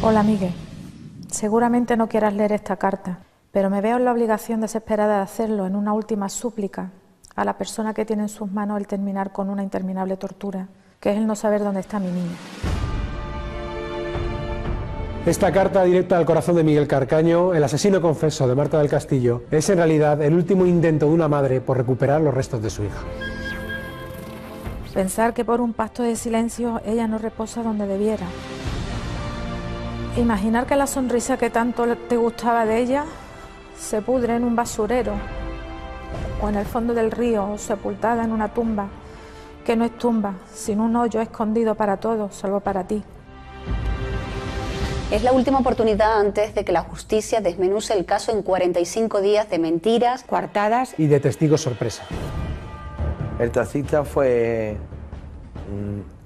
Hola, Miguel. Seguramente no quieras leer esta carta, pero me veo en la obligación desesperada de hacerlo en una última súplica a la persona que tiene en sus manos el terminar con una interminable tortura, que es el no saber dónde está mi niña. Esta carta directa al corazón de Miguel Carcaño, el asesino confeso de Marta del Castillo, es en realidad el último intento de una madre por recuperar los restos de su hija. Pensar que por un pacto de silencio ella no reposa donde debiera. Imaginar que la sonrisa que tanto te gustaba de ella se pudre en un basurero o en el fondo del río, o sepultada en una tumba que no es tumba, sino un hoyo escondido para todos, salvo para ti. Es la última oportunidad antes de que la justicia desmenuce el caso en 45 días de mentiras, coartadas y de testigos sorpresa. El taxista fue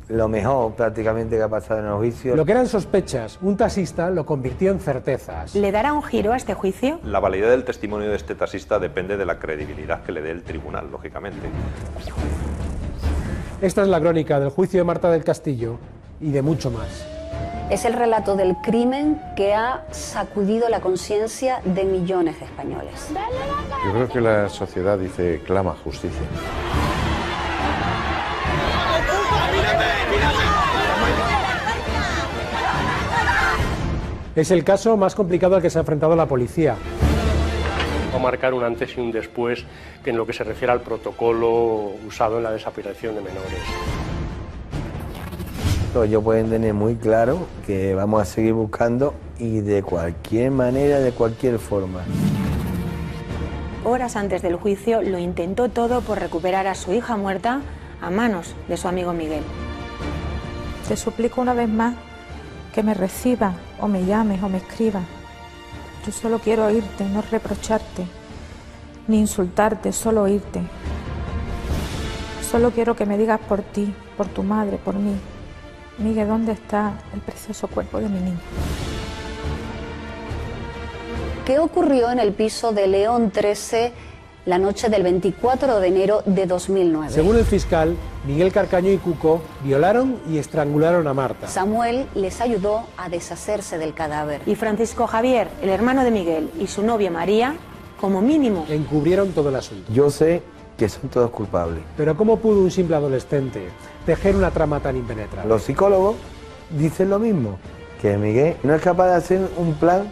lo mejor prácticamente que ha pasado en el juicio. Lo que eran sospechas, un taxista lo convirtió en certezas. ¿Le dará un giro a este juicio? La validez del testimonio de este taxista depende de la credibilidad que le dé el tribunal, lógicamente. Esta es la crónica del juicio de Marta del Castillo y de mucho más. Es el relato del crimen que ha sacudido la conciencia de millones de españoles. Yo creo que la sociedad dice, clama justicia. Es el caso más complicado al que se ha enfrentado la policía. Va a marcar un antes y un después en lo que se refiere al protocolo usado en la desaparición de menores. Ellos pueden tener muy claro que vamos a seguir buscando y de cualquier manera, de cualquier forma. Horas antes del juicio lo intentó todo por recuperar a su hija muerta a manos de su amigo Miguel. Te suplico una vez más que me recibas o me llames o me escribas. Yo solo quiero oírte, no reprocharte, ni insultarte, solo oírte. Solo quiero que me digas por ti, por tu madre, por mí. Miguel, ¿dónde está el precioso cuerpo de mi niño? ¿Qué ocurrió en el piso de León 13 la noche del 24 de enero de 2009? Según el fiscal, Miguel Carcaño y Cuco violaron y estrangularon a Marta. Samuel les ayudó a deshacerse del cadáver. Y Francisco Javier, el hermano de Miguel, y su novia María, como mínimo, encubrieron todo el asunto. Yo sé que son todos culpables. Pero ¿cómo pudo un simple adolescente tejer una trama tan impenetrable? Los psicólogos dicen lo mismo, que Miguel no es capaz de hacer un plan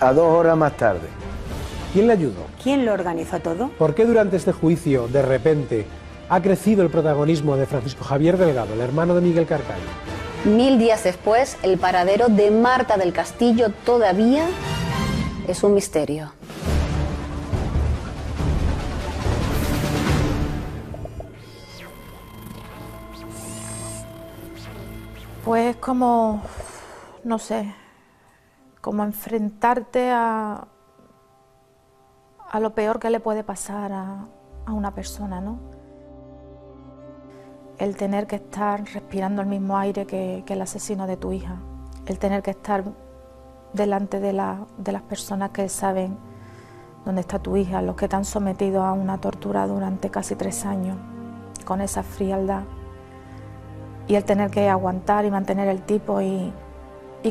a 2 horas más tarde. ¿Quién le ayudó? ¿Quién lo organizó todo? ¿Por qué durante este juicio, de repente, ha crecido el protagonismo de Francisco Javier Delgado, el hermano de Miguel Carcaño? 1000 días después, el paradero de Marta del Castillo todavía es un misterio. Pues como, no sé, como enfrentarte a lo peor que le puede pasar a una persona, ¿no? El tener que estar respirando el mismo aire que el asesino de tu hija, el tener que estar delante de las personas que saben dónde está tu hija, los que te han sometido a una tortura durante casi 3 años, con esa frialdad, y el tener que aguantar y mantener el tipo y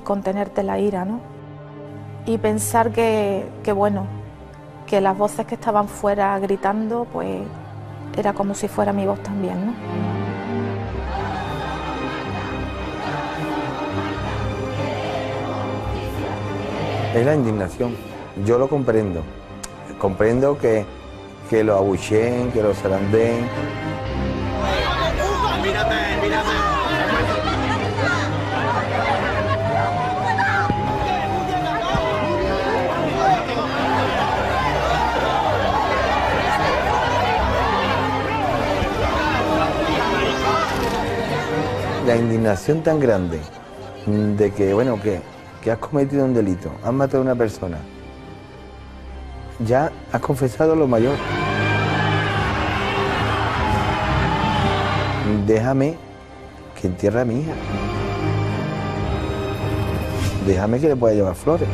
contenerte la ira, ¿no? Y pensar que bueno, que las voces que estaban fuera gritando, pues era como si fuera mi voz también, ¿no? Es la indignación. Yo lo comprendo. Comprendo que lo abucheen, que lo zarandeen. La indignación tan grande de que, bueno, que has cometido un delito, has matado a una persona, ya has confesado lo mayor. Déjame que entierre a mi hija. Déjame que le pueda llevar flores.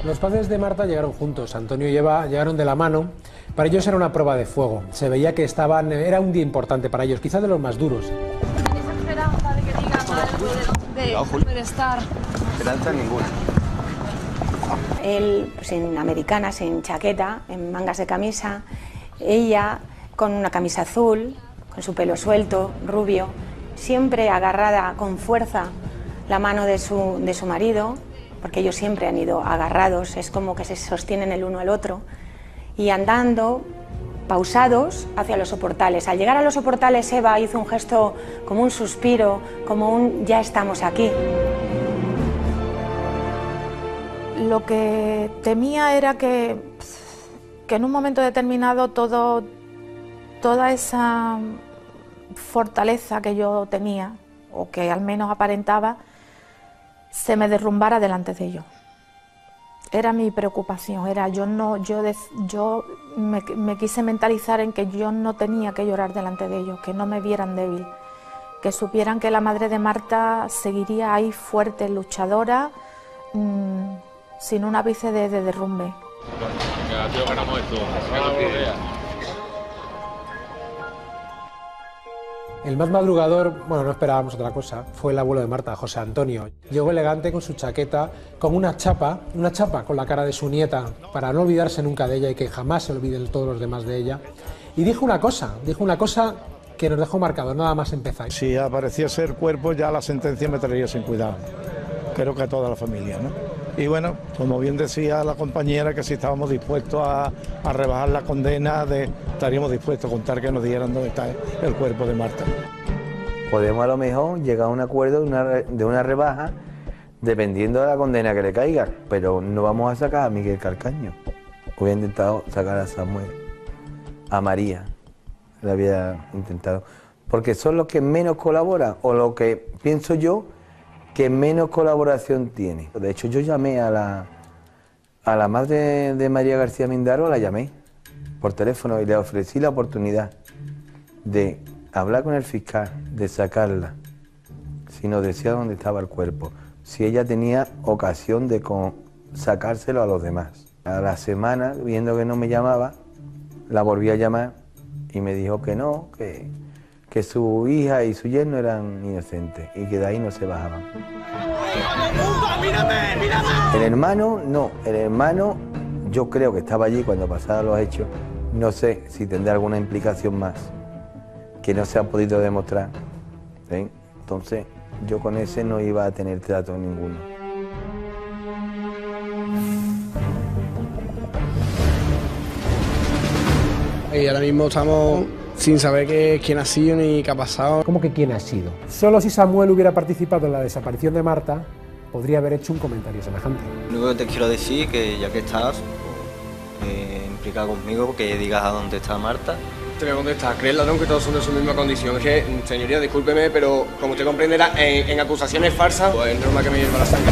Los padres de Marta llegaron juntos, Antonio y Eva llegaron de la mano, Para ellos era una prueba de fuego. Se veía que era un día importante para ellos, quizás de los más duros. ¿Tenéis esperanza de que digan algo de poder estar? Esperanza ninguna. Él sin americana, sin chaqueta, en mangas de camisa. Ella con una camisa azul, con su pelo suelto, rubio, siempre agarrada con fuerza la mano de su marido, porque ellos siempre han ido agarrados, es como que se sostienen el uno al otro, y andando pausados hacia los soportales. Al llegar a los soportales, Eva hizo un gesto como un suspiro, como un ya estamos aquí. Lo que temía era que en un momento determinado toda esa fortaleza que yo tenía, o que al menos aparentaba, se me derrumbara delante de ellos. Era mi preocupación, yo me quise mentalizar en que yo no tenía que llorar delante de ellos, que no me vieran débil, que supieran que la madre de Marta seguiría ahí fuerte, luchadora, sin un ápice de derrumbe. El más madrugador, bueno, no esperábamos otra cosa, fue el abuelo de Marta, José Antonio. Llegó elegante con su chaqueta, con una chapa con la cara de su nieta, para no olvidarse nunca de ella y que jamás se olviden todos los demás de ella. Y dijo una cosa que nos dejó marcados, nada más empezar. Si apareciese el cuerpo, ya la sentencia me traería sin cuidado. Creo que a toda la familia, ¿no? Y bueno, como bien decía la compañera, que si estábamos dispuestos a rebajar la condena, estaríamos dispuestos a contar que nos dieran dónde está el cuerpo de Marta. Podemos a lo mejor llegar a un acuerdo de una rebaja dependiendo de la condena que le caiga, pero no vamos a sacar a Miguel Carcaño. Hubiera intentado sacar a Samuel, a María, lo había intentado, porque son los que menos colaboran, o lo que pienso yo, que menos colaboración tiene. De hecho, yo llamé a la madre de María García Mindaro, la llamé por teléfono y le ofrecí la oportunidad de hablar con el fiscal, de sacarla, si nos decía dónde estaba el cuerpo, si ella tenía ocasión de sacárselo a los demás. A la semana, viendo que no me llamaba, la volví a llamar y me dijo que no, que su hija y su yerno eran inocentes y que de ahí no se bajaban. El hermano, no, el hermano yo creo que estaba allí cuando pasaron los hechos, no sé si tendrá alguna implicación más que no se ha podido demostrar, ¿sí? Entonces yo con ese no iba a tener trato ninguno. Y ahora mismo estamos sin saber quién ha sido ni qué ha pasado. ¿Cómo que quién ha sido? Solo si Samuel hubiera participado en la desaparición de Marta, podría haber hecho un comentario semejante. Lo único que te quiero decir que ya que estás, implica conmigo que digas a dónde está Marta. Te voy a contestar, ¿crees, ladrón, que todos son de su misma condición? Es que, señoría, discúlpeme, pero como usted comprenderá, en acusaciones falsas, pues es normal que me hierva la sangre.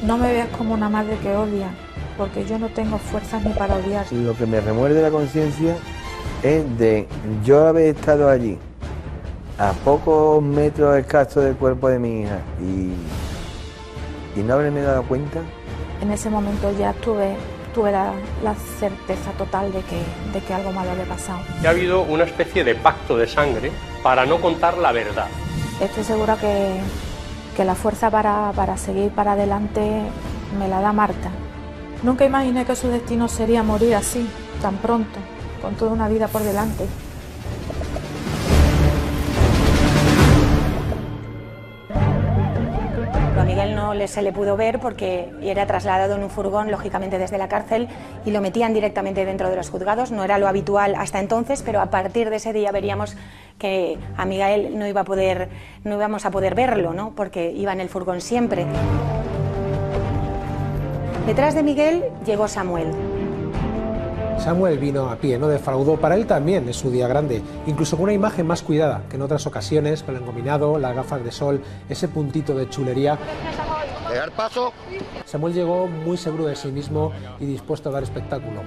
No me veas como una madre que odia, porque yo no tengo fuerzas ni para odiar. Lo que me remuerde la conciencia es de yo haber estado allí, a pocos metros escasos del cuerpo de mi hija, y no haberme dado cuenta. En ese momento ya tuve la certeza total de que algo malo había pasado. Ha habido una especie de pacto de sangre para no contar la verdad. Estoy segura que la fuerza para seguir para adelante me la da Marta. Nunca imaginé que su destino sería morir así, tan pronto, con toda una vida por delante. A Miguel no se le pudo ver porque era trasladado en un furgón, lógicamente desde la cárcel, y lo metían directamente dentro de los juzgados. No era lo habitual hasta entonces, pero a partir de ese día veríamos que a Miguel no íbamos a poder verlo, ¿no? Porque iba en el furgón siempre. Detrás de Miguel llegó Samuel. Samuel vino a pie, no defraudó. Para él también es su día grande, incluso con una imagen más cuidada que en otras ocasiones, con el engominado, las gafas de sol, ese puntito de chulería. Dejar paso. Samuel llegó muy seguro de sí mismo y dispuesto a dar espectáculo.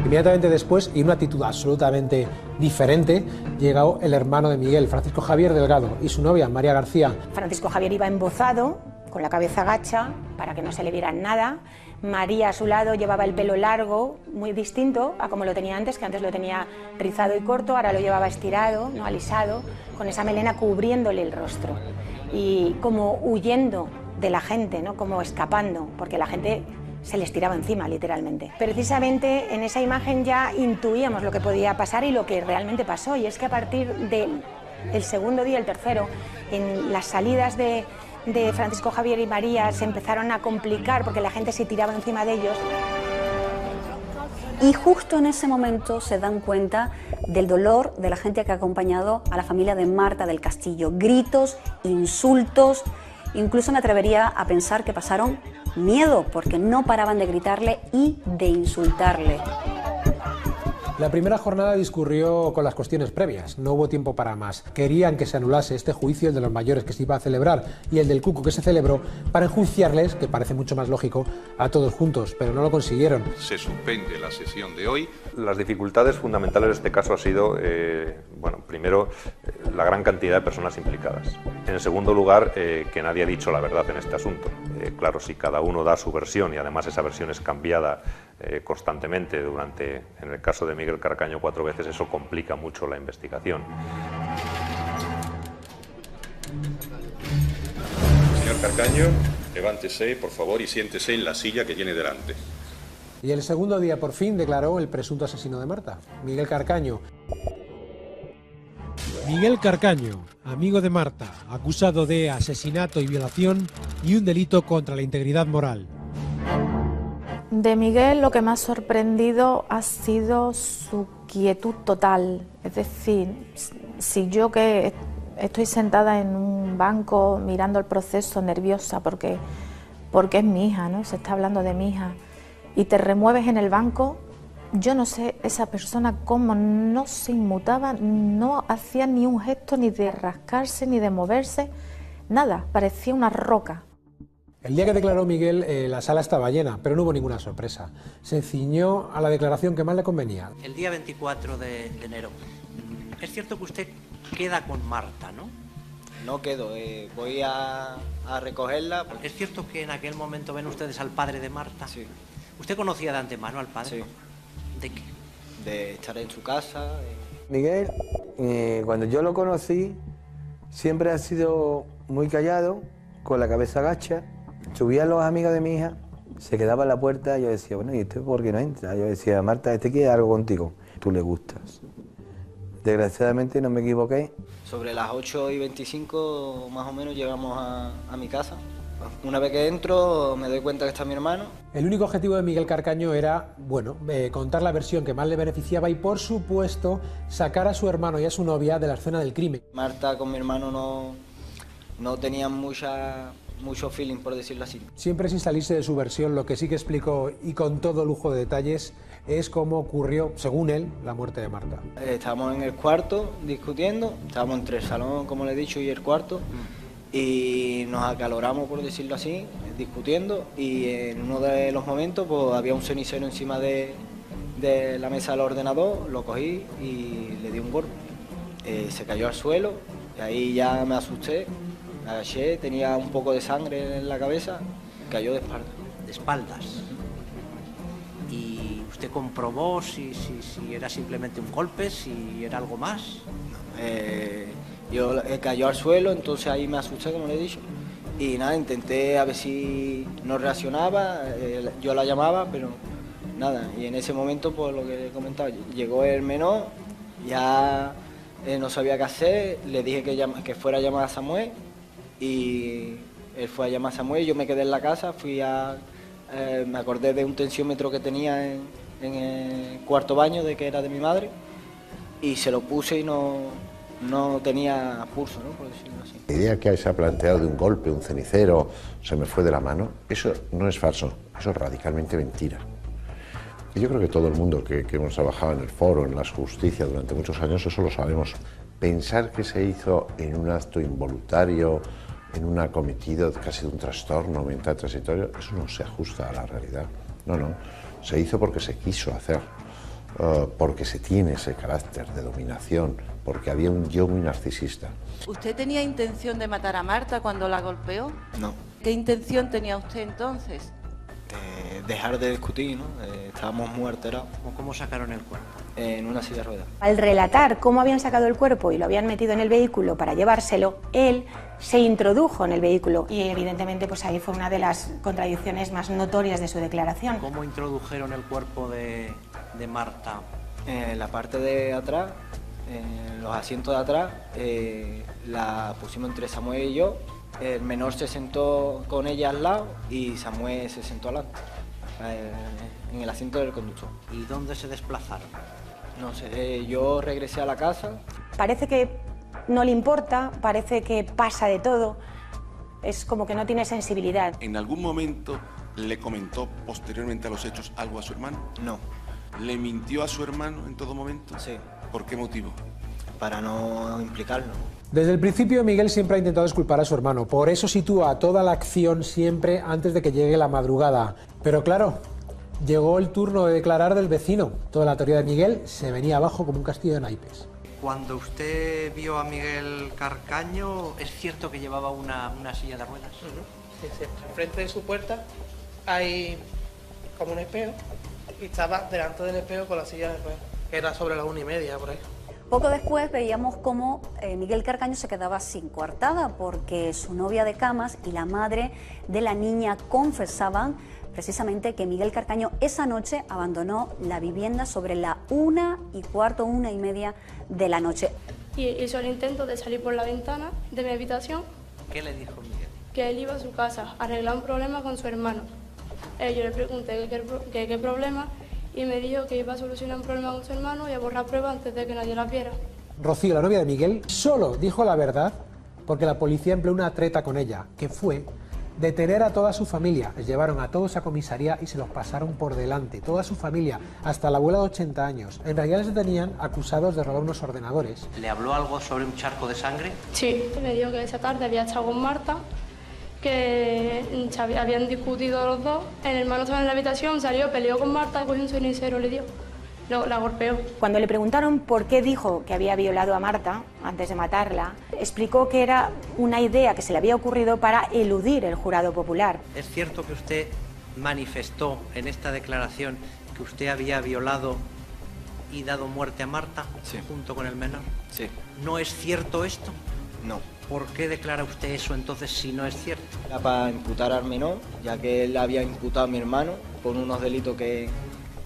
Inmediatamente después, y una actitud absolutamente diferente, llegó el hermano de Miguel, Francisco Javier Delgado, y su novia, María García. Francisco Javier iba embozado, con la cabeza gacha, para que no se le viera nada. María a su lado llevaba el pelo largo, muy distinto a como lo tenía antes, que antes lo tenía rizado y corto, ahora lo llevaba estirado, no alisado, con esa melena cubriéndole el rostro y como huyendo de la gente, ¿no? Como escapando, porque la gente se les tiraba encima, literalmente. Precisamente en esa imagen ya intuíamos lo que podía pasar y lo que realmente pasó, y es que a partir del segundo día, el tercero, en las salidas de Francisco Javier y María se empezaron a complicar porque la gente se tiraba encima de ellos. Y justo en ese momento se dan cuenta del dolor de la gente que ha acompañado a la familia de Marta del Castillo. Gritos, insultos, incluso me atrevería a pensar que pasaron miedo porque no paraban de gritarle y de insultarle. La primera jornada discurrió con las cuestiones previas, no hubo tiempo para más. Querían que se anulase este juicio, el de los mayores que se iba a celebrar y el del Cuco que se celebró, para enjuiciarles, que parece mucho más lógico, a todos juntos, pero no lo consiguieron. Se suspende la sesión de hoy. Las dificultades fundamentales de este caso ha sido, bueno, primero, la gran cantidad de personas implicadas. En segundo lugar, que nadie ha dicho la verdad en este asunto. Claro, si cada uno da su versión y además esa versión es cambiada constantemente durante, en el caso de Miguel Carcaño, 4 veces, eso complica mucho la investigación. Señor Carcaño, levántese, por favor, y siéntese en la silla que tiene delante. Y el segundo día, por fin, declaró el presunto asesino de Marta, Miguel Carcaño. Miguel Carcaño, amigo de Marta, acusado de asesinato y violación y un delito contra la integridad moral. De Miguel lo que me ha sorprendido ha sido su quietud total. Es decir, si yo que estoy sentada en un banco mirando el proceso nerviosa porque es mi hija, ¿no? Se está hablando de mi hija, y te remueves en el banco, yo no sé esa persona cómo no se inmutaba, no hacía ni un gesto ni de rascarse ni de moverse, nada, parecía una roca. El día que declaró Miguel, la sala estaba llena, pero no hubo ninguna sorpresa. Se ciñó a la declaración que más le convenía. El día 24 de enero, es cierto que usted queda con Marta, ¿no? No quedo, voy a recogerla. Es cierto que en aquel momento ven ustedes al padre de Marta. Sí. ¿Usted conocía de antemano al padre? Sí. ¿De qué? De estar en su casa. Miguel, cuando yo lo conocí, siempre ha sido muy callado, con la cabeza gacha. Subían los amigos de mi hija, se quedaba en la puerta y yo decía, bueno, ¿y este por qué no entra? Yo decía, Marta, este quiere algo contigo, tú le gustas. Desgraciadamente no me equivoqué. Sobre las 8:25 más o menos llegamos a mi casa. Una vez que entro me doy cuenta que está mi hermano. El único objetivo de Miguel Carcaño era, bueno, contar la versión que más le beneficiaba y, por supuesto, sacar a su hermano y a su novia de la escena del crimen. Marta con mi hermano no tenían mucho feeling, por decirlo así. Siempre sin salirse de su versión, lo que sí que explicó, y con todo lujo de detalles, es cómo ocurrió, según él, la muerte de Marta. Estábamos en el cuarto discutiendo, estábamos entre el salón, como le he dicho, y el cuarto, y nos acaloramos, por decirlo así, discutiendo, y en uno de los momentos pues, había un cenicero encima de la mesa del ordenador, lo cogí y le di un golpe. Se cayó al suelo, y ahí ya me asusté. Me agaché, tenía un poco de sangre en la cabeza, cayó de espaldas. De espaldas. ¿Y usted comprobó si era simplemente un golpe, si era algo más? Yo cayó al suelo, entonces ahí me asusté, como le he dicho. Y nada, intenté a ver si no reaccionaba, yo la llamaba, pero nada. Y en ese momento, pues lo que he comentado, llegó el menor, ya no sabía qué hacer, le dije que fuera a llamar a Samuel. Y él fue a llamar a Samuel, yo me quedé en la casa, me acordé de un tensiómetro que tenía en el cuarto baño, de que era de mi madre, y se lo puse y no tenía pulso, ¿no? Por decirlo así. La idea que se ha planteado de un golpe, un cenicero, se me fue de la mano, eso no es falso, eso es radicalmente mentira. Y yo creo que todo el mundo que hemos trabajado en el foro, en la justicia durante muchos años, eso lo sabemos. Pensar que se hizo en un acto involuntario, en un acometido casi de un trastorno mental transitorio, eso no se ajusta a la realidad. No, se hizo porque se quiso hacer. porque se tiene ese carácter de dominación, porque había un yo muy narcisista. ¿Usted tenía intención de matar a Marta cuando la golpeó? No. ¿Qué intención tenía usted entonces? Dejar de discutir, ¿no? Estábamos muy alterados. ¿Cómo sacaron el cuerpo? En una silla de ruedas. Al relatar cómo habían sacado el cuerpo y lo habían metido en el vehículo para llevárselo, él se introdujo en el vehículo y evidentemente pues ahí fue una de las contradicciones más notorias de su declaración. ¿Cómo introdujeron el cuerpo de Marta? En la parte de atrás, en los asientos de atrás, la pusimos entre Samuel y yo. El menor se sentó con ella al lado y Samuel se sentó al lado, en el asiento del conductor. ¿Y dónde se desplazaron? No sé, yo regresé a la casa. Parece que no le importa, parece que pasa de todo, es como que no tiene sensibilidad. ¿En algún momento le comentó posteriormente a los hechos algo a su hermano? No. ¿Le mintió a su hermano en todo momento? Sí. ¿Por qué motivo? Para no implicarlo. Desde el principio Miguel siempre ha intentado disculpar a su hermano, por eso sitúa toda la acción siempre antes de que llegue la madrugada. Pero claro, llegó el turno de declarar del vecino. Toda la teoría de Miguel se venía abajo como un castillo de naipes. Cuando usted vio a Miguel Carcaño, ¿es cierto que llevaba una silla de ruedas? Sí, sí. Enfrente de su puerta hay como un espejo y estaba delante del espejo con la silla de ruedas, que era sobre las 1:30 por ahí. Poco después veíamos cómo Miguel Carcaño se quedaba así, coartada, porque su novia de camas y la madre de la niña confesaban precisamente que Miguel Carcaño esa noche abandonó la vivienda sobre la 1:15, 1:30 de la noche. Y hizo el intento de salir por la ventana de mi habitación. ¿Qué le dijo Miguel? Que él iba a su casa a arreglar un problema con su hermano. Yo le pregunté qué problema y me dijo que iba a solucionar un problema con su hermano y a borrar pruebas antes de que nadie las viera. Rocío, la novia de Miguel, solo dijo la verdad porque la policía empleó una treta con ella, que fue detener a toda su familia. Les llevaron a todos a comisaría y se los pasaron por delante, toda su familia, hasta la abuela de 80 años. En realidad les detenían acusados de robar unos ordenadores. ¿Le habló algo sobre un charco de sangre? Sí, me dijo que esa tarde había estado con Marta, que habían discutido los dos. El hermano estaba en la habitación, salió, peleó con Marta, cogió un cenicero, le dio. La golpeó. Cuando le preguntaron por qué dijo que había violado a Marta antes de matarla, explicó que era una idea que se le había ocurrido para eludir el jurado popular. ¿Es cierto que usted manifestó en esta declaración que usted había violado y dado muerte a Marta junto con el menor? Sí. ¿No es cierto esto? No. ¿Por qué declara usted eso entonces si no es cierto? Era para imputar al menor, ya que él había imputado a mi hermano por unos delitos que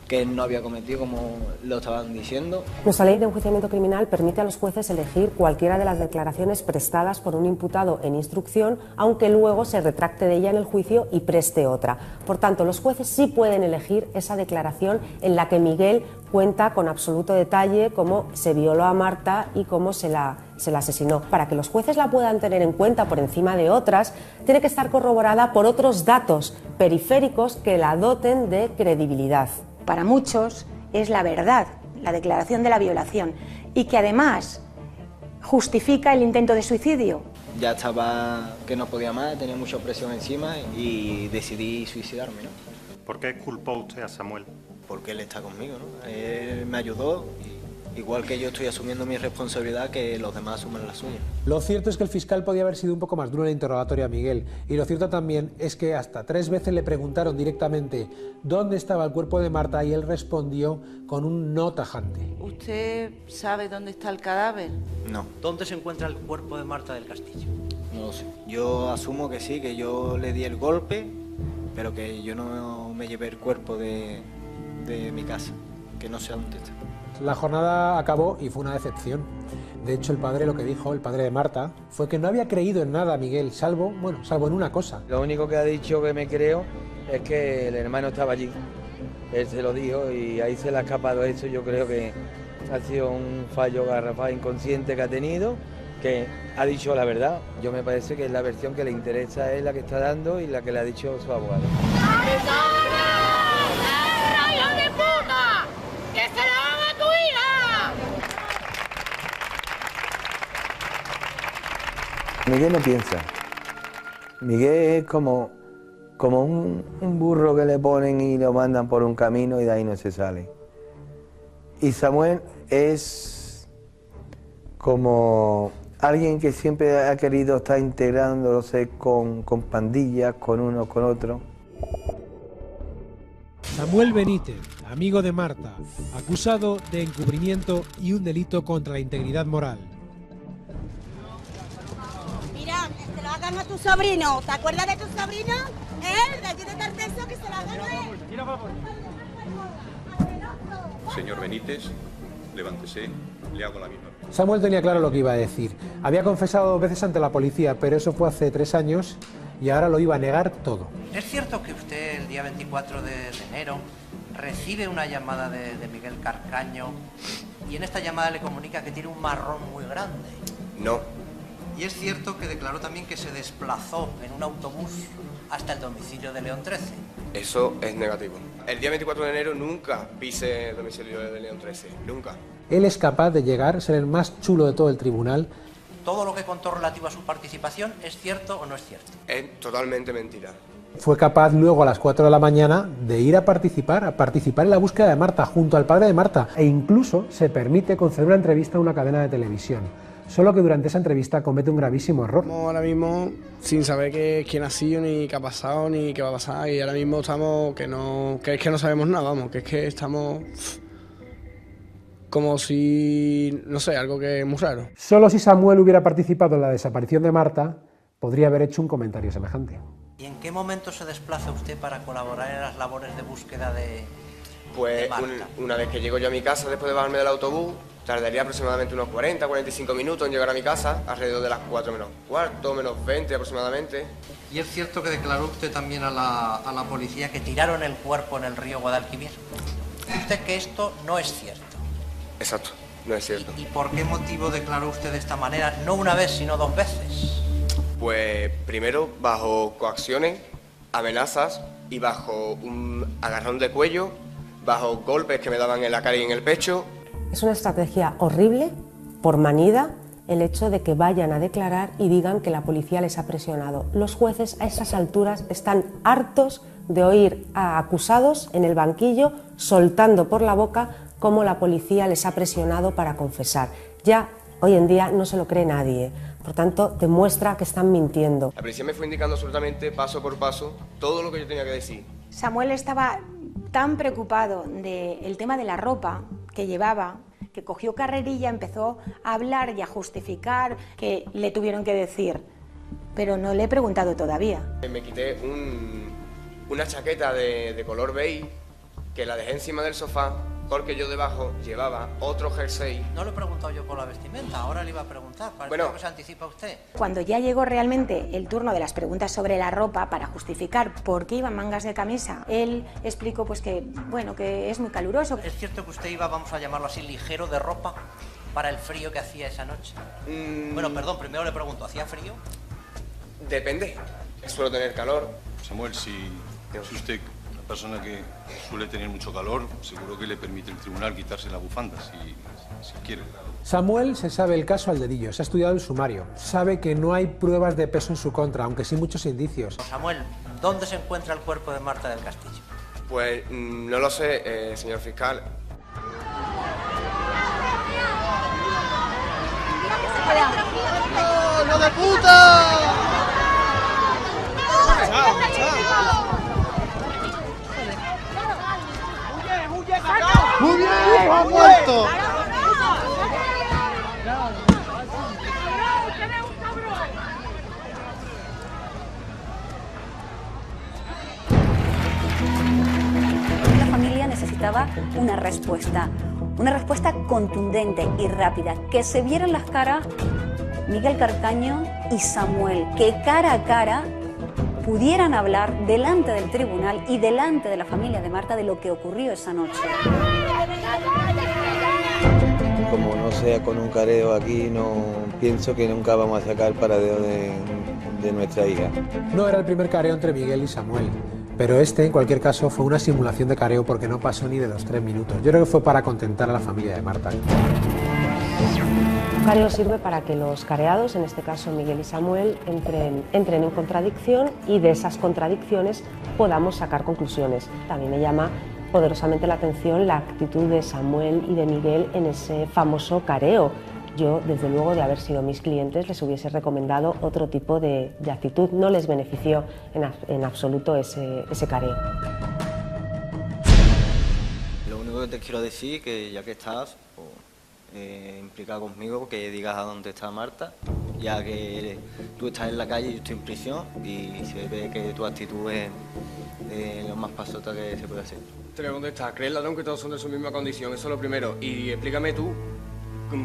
él no había cometido, como lo estaban diciendo. Nuestra ley de enjuiciamiento criminal permite a los jueces elegir cualquiera de las declaraciones prestadas por un imputado en instrucción, aunque luego se retracte de ella en el juicio y preste otra. Por tanto, los jueces sí pueden elegir esa declaración en la que Miguel cuenta con absoluto detalle cómo se violó a Marta y cómo se la asesinó. Para que los jueces la puedan tener en cuenta por encima de otras, tiene que estar corroborada por otros datos periféricos que la doten de credibilidad. Para muchos es la verdad, la declaración de la violación, y que además justifica el intento de suicidio. Ya estaba que no podía más, tenía mucha presión encima y decidí suicidarme, ¿no? ¿Por qué culpó usted a Samuel? Porque él está conmigo, ¿no? Él me ayudó, igual que yo estoy asumiendo mi responsabilidad, que los demás asuman la suya. Lo cierto es que el fiscal podía haber sido un poco más duro en el interrogatorio a Miguel, y lo cierto también es que hasta 3 veces le preguntaron directamente dónde estaba el cuerpo de Marta y él respondió con un no tajante. ¿Usted sabe dónde está el cadáver? No. ¿Dónde se encuentra el cuerpo de Marta del Castillo? No lo sé. Yo asumo que sí, que yo le di el golpe, pero que yo no me llevé el cuerpo de mi casa, que no sé dónde está. La jornada acabó y fue una decepción. De hecho, el padre lo que dijo, el padre de Marta, fue que no había creído en nada a Miguel, salvo en una cosa. Lo único que ha dicho que me creo es que el hermano estaba allí. Él se lo dijo y ahí se le ha escapado eso. Yo creo que ha sido un fallo garrafal inconsciente que ha tenido, que ha dicho la verdad. Yo me parece que es la versión que le interesa, es la que está dando y la que le ha dicho su abogado. ¡Que se la van a tu hija! Miguel no piensa. Miguel es como un burro que le ponen y lo mandan por un camino y de ahí no se sale. Y Samuel es como alguien que siempre ha querido estar integrándose con pandillas, con uno, con otro. Samuel Benítez, amigo de Marta, acusado de encubrimiento y un delito contra la integridad moral. Mira, que se lo hagan a tu sobrino. ¿Te acuerdas de tu sobrino? De aquí de Tarteso, que se lo hagan a él. Señor Benítez, levántese, le hago la misma. Samuel tenía claro lo que iba a decir. Había confesado 2 veces ante la policía, pero eso fue hace 3 años y ahora lo iba a negar todo. ¿Es cierto que usted el día 24 de enero recibe una llamada de Miguel Carcaño y en esta llamada le comunica que tiene un marrón muy grande? No. ¿Y es cierto que declaró también que se desplazó en un autobús hasta el domicilio de León 13? Eso es negativo. El día 24 de enero nunca pise el domicilio de León 13, nunca. Él es capaz de llegar a ser el más chulo de todo el tribunal. ¿Todo lo que contó relativo a su participación es cierto o no es cierto? Es totalmente mentira. Fue capaz luego a las 4 de la mañana de ir a participar en la búsqueda de Marta junto al padre de Marta e incluso se permite conceder una entrevista a una cadena de televisión. Solo que durante esa entrevista comete un gravísimo error. Estamos ahora mismo sin saber quién ha sido, ni qué ha pasado, ni qué va a pasar, y ahora mismo estamos que es que no sabemos nada, vamos, que es que estamos como si, no sé, algo que es muy raro. Solo si Samuel hubiera participado en la desaparición de Marta, podría haber hecho un comentario semejante. ¿Y en qué momento se desplaza usted para colaborar en las labores de búsqueda de Pues Marta? una vez que llego yo a mi casa después de bajarme del autobús, tardaría aproximadamente unos 40-45 minutos en llegar a mi casa, alrededor de las 4 menos cuarto, menos 20 aproximadamente. ¿Y es cierto que declaró usted también a la policía que tiraron el cuerpo en el río Guadalquivir? ¿Dice usted que esto no es cierto? Exacto, no es cierto. ¿Y por qué motivo declaró usted de esta manera, no una vez, sino 2 veces? Pues primero bajo coacciones, amenazas y bajo un agarrón de cuello, bajo golpes que me daban en la cara y en el pecho. Es una estrategia horrible, por manida, el hecho de que vayan a declarar y digan que la policía les ha presionado. Los jueces a esas alturas están hartos de oír a acusados en el banquillo soltando por la boca cómo la policía les ha presionado para confesar. Ya hoy en día no se lo cree nadie, por tanto demuestra que están mintiendo. La policía me fue indicando absolutamente paso por paso todo lo que yo tenía que decir. Samuel estaba tan preocupado del tema de la ropa que llevaba, que cogió carrerilla, empezó a hablar y a justificar que le tuvieron que decir, pero no le he preguntado todavía. Me quité una chaqueta de color beige que la dejé encima del sofá porque yo debajo llevaba otro jersey. No le he preguntado yo por la vestimenta, ahora le iba a preguntar, parece que se anticipa usted. Cuando ya llegó realmente el turno de las preguntas sobre la ropa para justificar por qué iba en mangas de camisa, él explicó pues que, bueno, que es muy caluroso. ¿Es cierto que usted iba, vamos a llamarlo así, ligero de ropa para el frío que hacía esa noche? Bueno, perdón, primero le pregunto, ¿hacía frío? Depende, suelo tener calor. Samuel, si es usted una persona que suele tener mucho calor, seguro que le permite el tribunal quitarse la bufanda, si quiere. Samuel se sabe el caso al dedillo, se ha estudiado el sumario, sabe que no hay pruebas de peso en su contra, aunque sí muchos indicios. Samuel, ¿dónde se encuentra el cuerpo de Marta del Castillo? Pues no lo sé, señor fiscal. ¡No de puta! ¡Muy bien! ¡Ha muerto! La familia necesitaba una respuesta contundente y rápida, que se vieran las caras Miguel Carcaño y Samuel, que cara a cara pudieran hablar delante del tribunal y delante de la familia de Marta de lo que ocurrió esa noche. Como no sea con un careo aquí, no pienso que nunca vamos a sacar paradero de nuestra hija. No era el primer careo entre Miguel y Samuel, pero este, en cualquier caso, fue una simulación de careo porque no pasó ni de los 3 minutos. Yo creo que fue para contentar a la familia de Marta. Un careo sirve para que los careados, en este caso Miguel y Samuel, entren en contradicción y de esas contradicciones podamos sacar conclusiones. También me llama poderosamente la atención la actitud de Samuel y de Miguel en ese famoso careo. Yo, desde luego, de haber sido mis clientes, les hubiese recomendado otro tipo de actitud. No les benefició en absoluto ese careo. Lo único que te quiero decir, que ya que estás implicado conmigo, que digas a dónde está Marta, ya que tú estás en la calle y yo estoy en prisión, y se ve que tu actitud es lo más pasota que se puede hacer. Te voy a contestar, ¿crees, ladrón, que todos son de su misma condición? Eso es lo primero. Y explícame tú,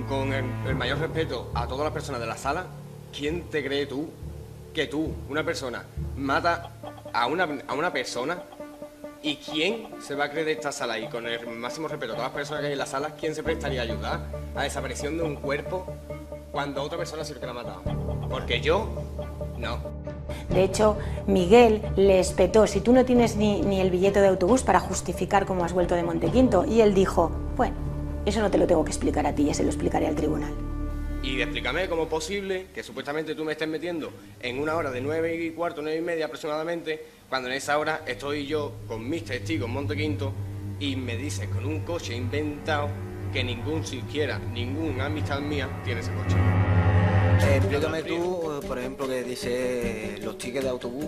con el mayor respeto a todas las personas de la sala, ¿quién te cree tú que tú, una persona, mata a una persona? ¿Y quién se va a creer de esta sala? Y con el máximo respeto a todas las personas que hay en la sala, ¿quién se prestaría a ayudar a desaparición de un cuerpo cuando otra persona sí que la ha matado? Porque yo, no. De hecho, Miguel le espetó: si tú no tienes ni el billete de autobús para justificar cómo has vuelto de Montequinto. Y él dijo: bueno, eso no te lo tengo que explicar a ti, ya se lo explicaré al tribunal. Y explícame cómo es posible que supuestamente tú me estés metiendo en una hora de 9:15, 9:30 aproximadamente, cuando en esa hora estoy yo con mis testigos en Montequinto y me dices con un coche inventado que ningún amistad mía tiene ese coche. Explícame tú, por ejemplo, que dice los tickets de autobús.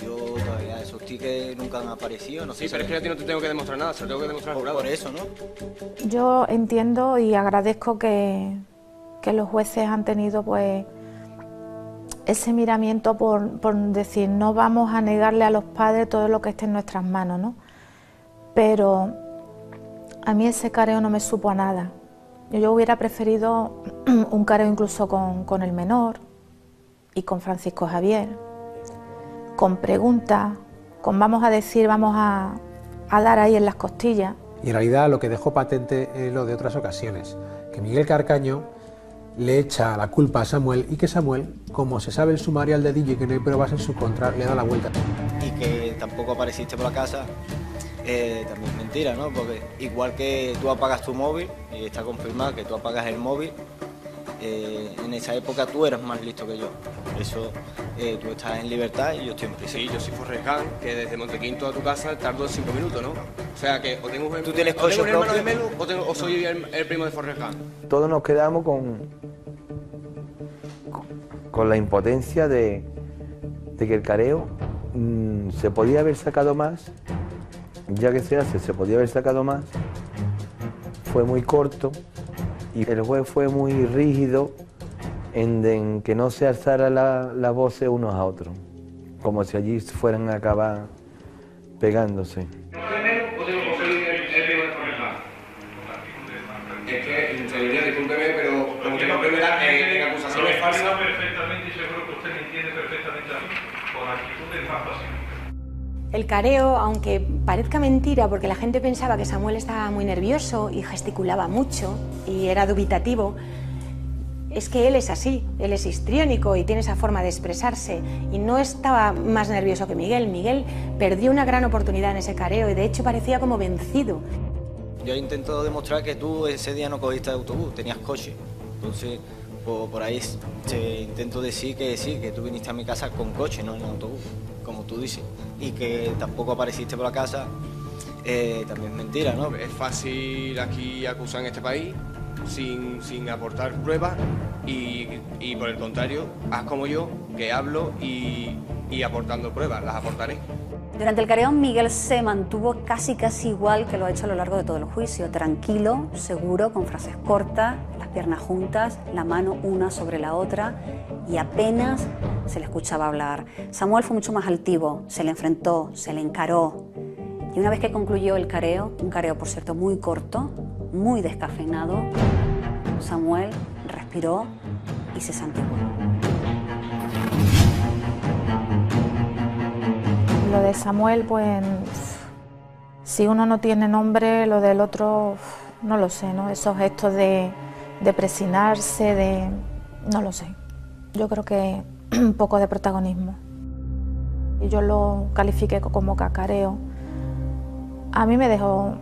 Yo todavía esos tickets nunca han aparecido. No sé, sí, pero es que a ti no te tengo que demostrar nada, se lo tengo que demostrar al jurado. Por eso, ¿no? Yo entiendo y agradezco que los jueces han tenido pues ese miramiento por decir: no vamos a negarle a los padres todo lo que esté en nuestras manos, ¿no? Pero a mí ese careo no me supo a nada. Yo hubiera preferido un careo incluso con el menor y con Francisco Javier, con preguntas, con vamos a dar ahí en las costillas. Y en realidad lo que dejó patente es lo de otras ocasiones, que Miguel Carcaño le echa la culpa a Samuel y que Samuel, como se sabe el sumario al dedillo y que no hay pruebas en su contra, le da la vuelta. Y que tampoco apareciste por la casa, también es mentira, ¿no? Porque igual que tú apagas tu móvil, y está confirmado que tú apagas el móvil, en esa época tú eras más listo que yo. Por eso tú estás en libertad y yo estoy en prisión. Sí, yo soy Forrest Gump, que desde Montequinto a tu casa tardo 5 minutos, ¿no? O sea que o tengo ¿Tú tienes coche un hermano propio? de Melu o soy el primo de Forrest Gump. Todos nos quedamos con la impotencia de que el careo se podía haber sacado más, ya que se podía haber sacado más, fue muy corto y el juez fue muy rígido en que no se alzara la voz unos a otros, como si allí fueran a acabar pegándose. Es que, señoría, discúlpeme, pero como usted comprenderá, en acusaciones falsas... perfectamente y seguro que usted me entiende perfectamente a mí, con actitudes más pasivas. El careo, aunque parezca mentira, porque la gente pensaba que Samuel estaba muy nervioso y gesticulaba mucho y era dubitativo, es que él es así, él es histriónico y tiene esa forma de expresarse y no estaba más nervioso que Miguel. Miguel perdió una gran oportunidad en ese careo y de hecho parecía como vencido. Yo intento demostrar que tú ese día no cogiste autobús, tenías coche. Entonces, por ahí te intento decir que sí, que tú viniste a mi casa con coche, no en autobús, como tú dices. Y que tampoco apareciste por la casa, también es mentira, ¿no? Es fácil aquí acusar en este país sin aportar pruebas y por el contrario, haz como yo, que hablo y aportando pruebas, las aportaré. Durante el careo, Miguel se mantuvo casi igual que lo ha hecho a lo largo de todo el juicio, tranquilo, seguro, con frases cortas, las piernas juntas, la mano una sobre la otra y apenas se le escuchaba hablar. Samuel fue mucho más altivo, se le enfrentó, se le encaró y una vez que concluyó el careo, un careo por cierto muy corto, muy descafeinado, Samuel respiró y se santiguó. Lo de Samuel, pues, si uno no tiene nombre, lo del otro, no lo sé, ¿no? Esos gestos de presionarse, no lo sé. Yo creo que un poco de protagonismo. Y yo lo califiqué como cacareo. A mí me dejó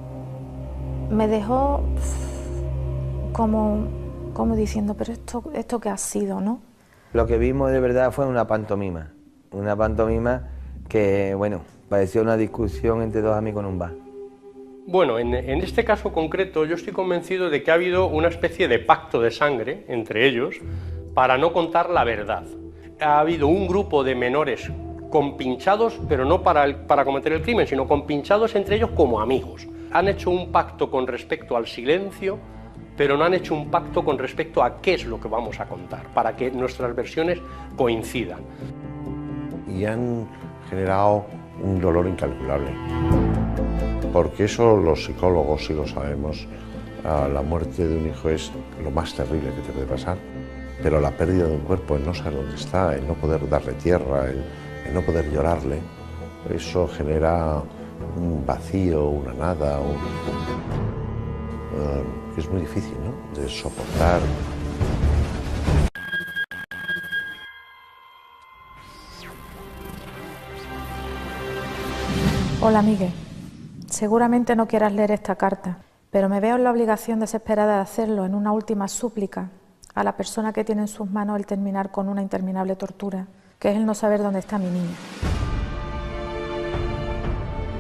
como diciendo, pero esto qué ha sido, ¿no? Lo que vimos de verdad fue una pantomima que, bueno, parecía una discusión entre dos amigos en un bar. Bueno, en este caso concreto yo estoy convencido de que ha habido una especie de pacto de sangre entre ellos para no contar la verdad. Ha habido un grupo de menores compinchados, pero no para cometer el crimen, sino compinchados entre ellos como amigos. Han hecho un pacto con respecto al silencio, pero no han hecho un pacto con respecto a qué es lo que vamos a contar, para que nuestras versiones coincidan. Y han generado un dolor incalculable, porque eso los psicólogos sí lo sabemos. La muerte de un hijo es lo más terrible que te puede pasar, pero la pérdida de un cuerpo, el no saber dónde está, el no poder darle tierra, el no poder llorarle, eso genera un vacío, una nada, que es muy difícil, ¿no?, de soportar. Hola, Miguel. Seguramente no quieras leer esta carta, pero me veo en la obligación desesperada de hacerlo en una última súplica a la persona que tiene en sus manos el terminar con una interminable tortura, que es el no saber dónde está mi niña.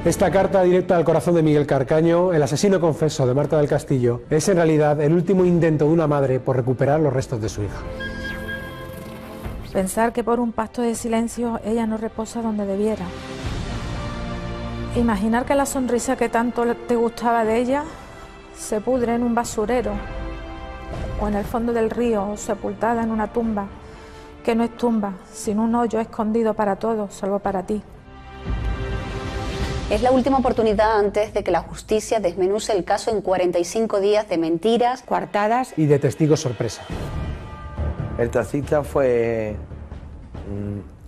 Esta carta directa al corazón de Miguel Carcaño, el asesino confeso de Marta del Castillo, es en realidad el último intento de una madre por recuperar los restos de su hija. Pensar que por un pacto de silencio ella no reposa donde debiera. Imaginar que la sonrisa que tanto te gustaba de ella se pudre en un basurero o en el fondo del río, sepultada en una tumba, que no es tumba, sino un hoyo escondido para todos, salvo para ti. Es la última oportunidad antes de que la justicia desmenuce el caso en 45 días de mentiras, coartadas y de testigos sorpresa. El taxista fue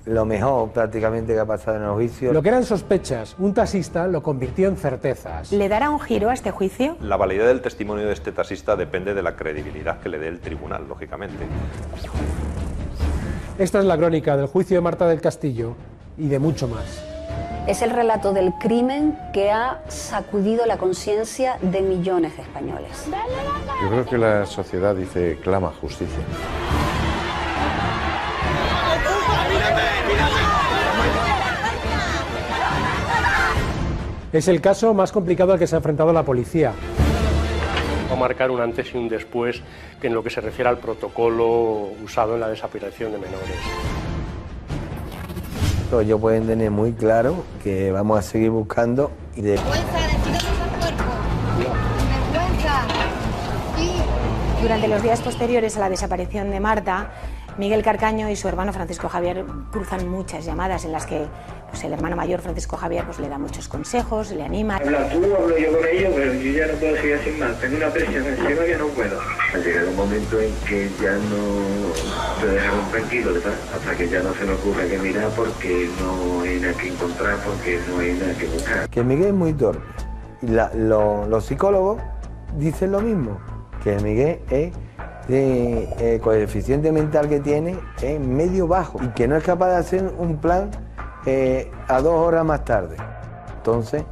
lo mejor prácticamente que ha pasado en el juicio. Lo que eran sospechas, un taxista lo convirtió en certezas. ¿Le dará un giro a este juicio? La validez del testimonio de este taxista depende de la credibilidad que le dé el tribunal, lógicamente. Esta es la crónica del juicio de Marta del Castillo y de mucho más. Es el relato del crimen que ha sacudido la conciencia de millones de españoles. Yo creo que la sociedad dice, clama justicia. Es el caso más complicado al que se ha enfrentado la policía. Va a marcar un antes y un después en lo que se refiere al protocolo usado en la desaparición de menores. Ellos pueden tener muy claro que vamos a seguir buscando y de... Durante los días posteriores a la desaparición de Marta, Miguel Carcaño y su hermano Francisco Javier cruzan muchas llamadas en las que el hermano mayor Francisco Javier le da muchos consejos, le anima. Habla tú, hablo yo con ellos, pero yo ya no puedo seguir así más. Tengo una presión encima que no puedo. Ha llegado un momento en que ya no te dejaron tranquilo, ¿verdad? Hasta que ya no se nos ocurre que mirar porque no hay nada que encontrar, porque no hay nada que buscar. Que Miguel es muy torpe. Y los psicólogos dicen lo mismo, que Miguel es... el coeficiente mental que tiene es medio bajo y que no es capaz de hacer un plan a 2 horas más tarde. Entonces,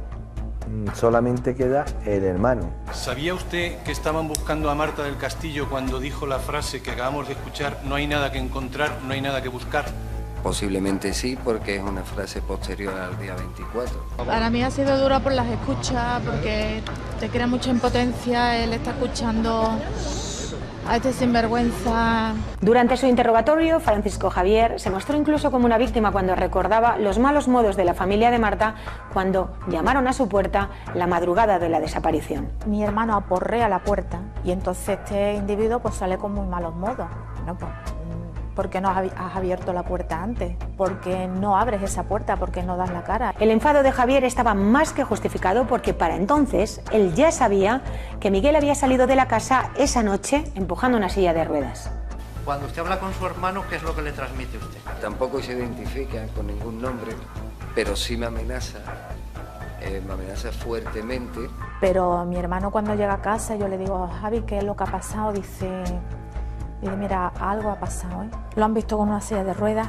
solamente queda el hermano. ¿Sabía usted que estaban buscando a Marta del Castillo cuando dijo la frase que acabamos de escuchar, no hay nada que encontrar, no hay nada que buscar? Posiblemente sí, porque es una frase posterior al día 24. Para mí ha sido dura por las escuchas, porque te crea mucha impotencia el estar escuchando a este sinvergüenza. Durante su interrogatorio, Francisco Javier se mostró incluso como una víctima cuando recordaba los malos modos de la familia de Marta cuando llamaron a su puerta la madrugada de la desaparición. Mi hermano aporrea la puerta y entonces este individuo pues sale con muy malos modos. No, pues, ¿por qué no has abierto la puerta antes? ¿Por qué no abres esa puerta? ¿Por qué no das la cara? El enfado de Javier estaba más que justificado porque para entonces él ya sabía que Miguel había salido de la casa esa noche empujando una silla de ruedas. Cuando usted habla con su hermano, ¿qué es lo que le transmite usted? Tampoco se identifica con ningún nombre, pero sí me amenaza fuertemente. Pero mi hermano cuando llega a casa yo le digo, Javi, ¿qué es lo que ha pasado? Dice, mira, algo ha pasado, ¿eh? Lo han visto con una silla de ruedas,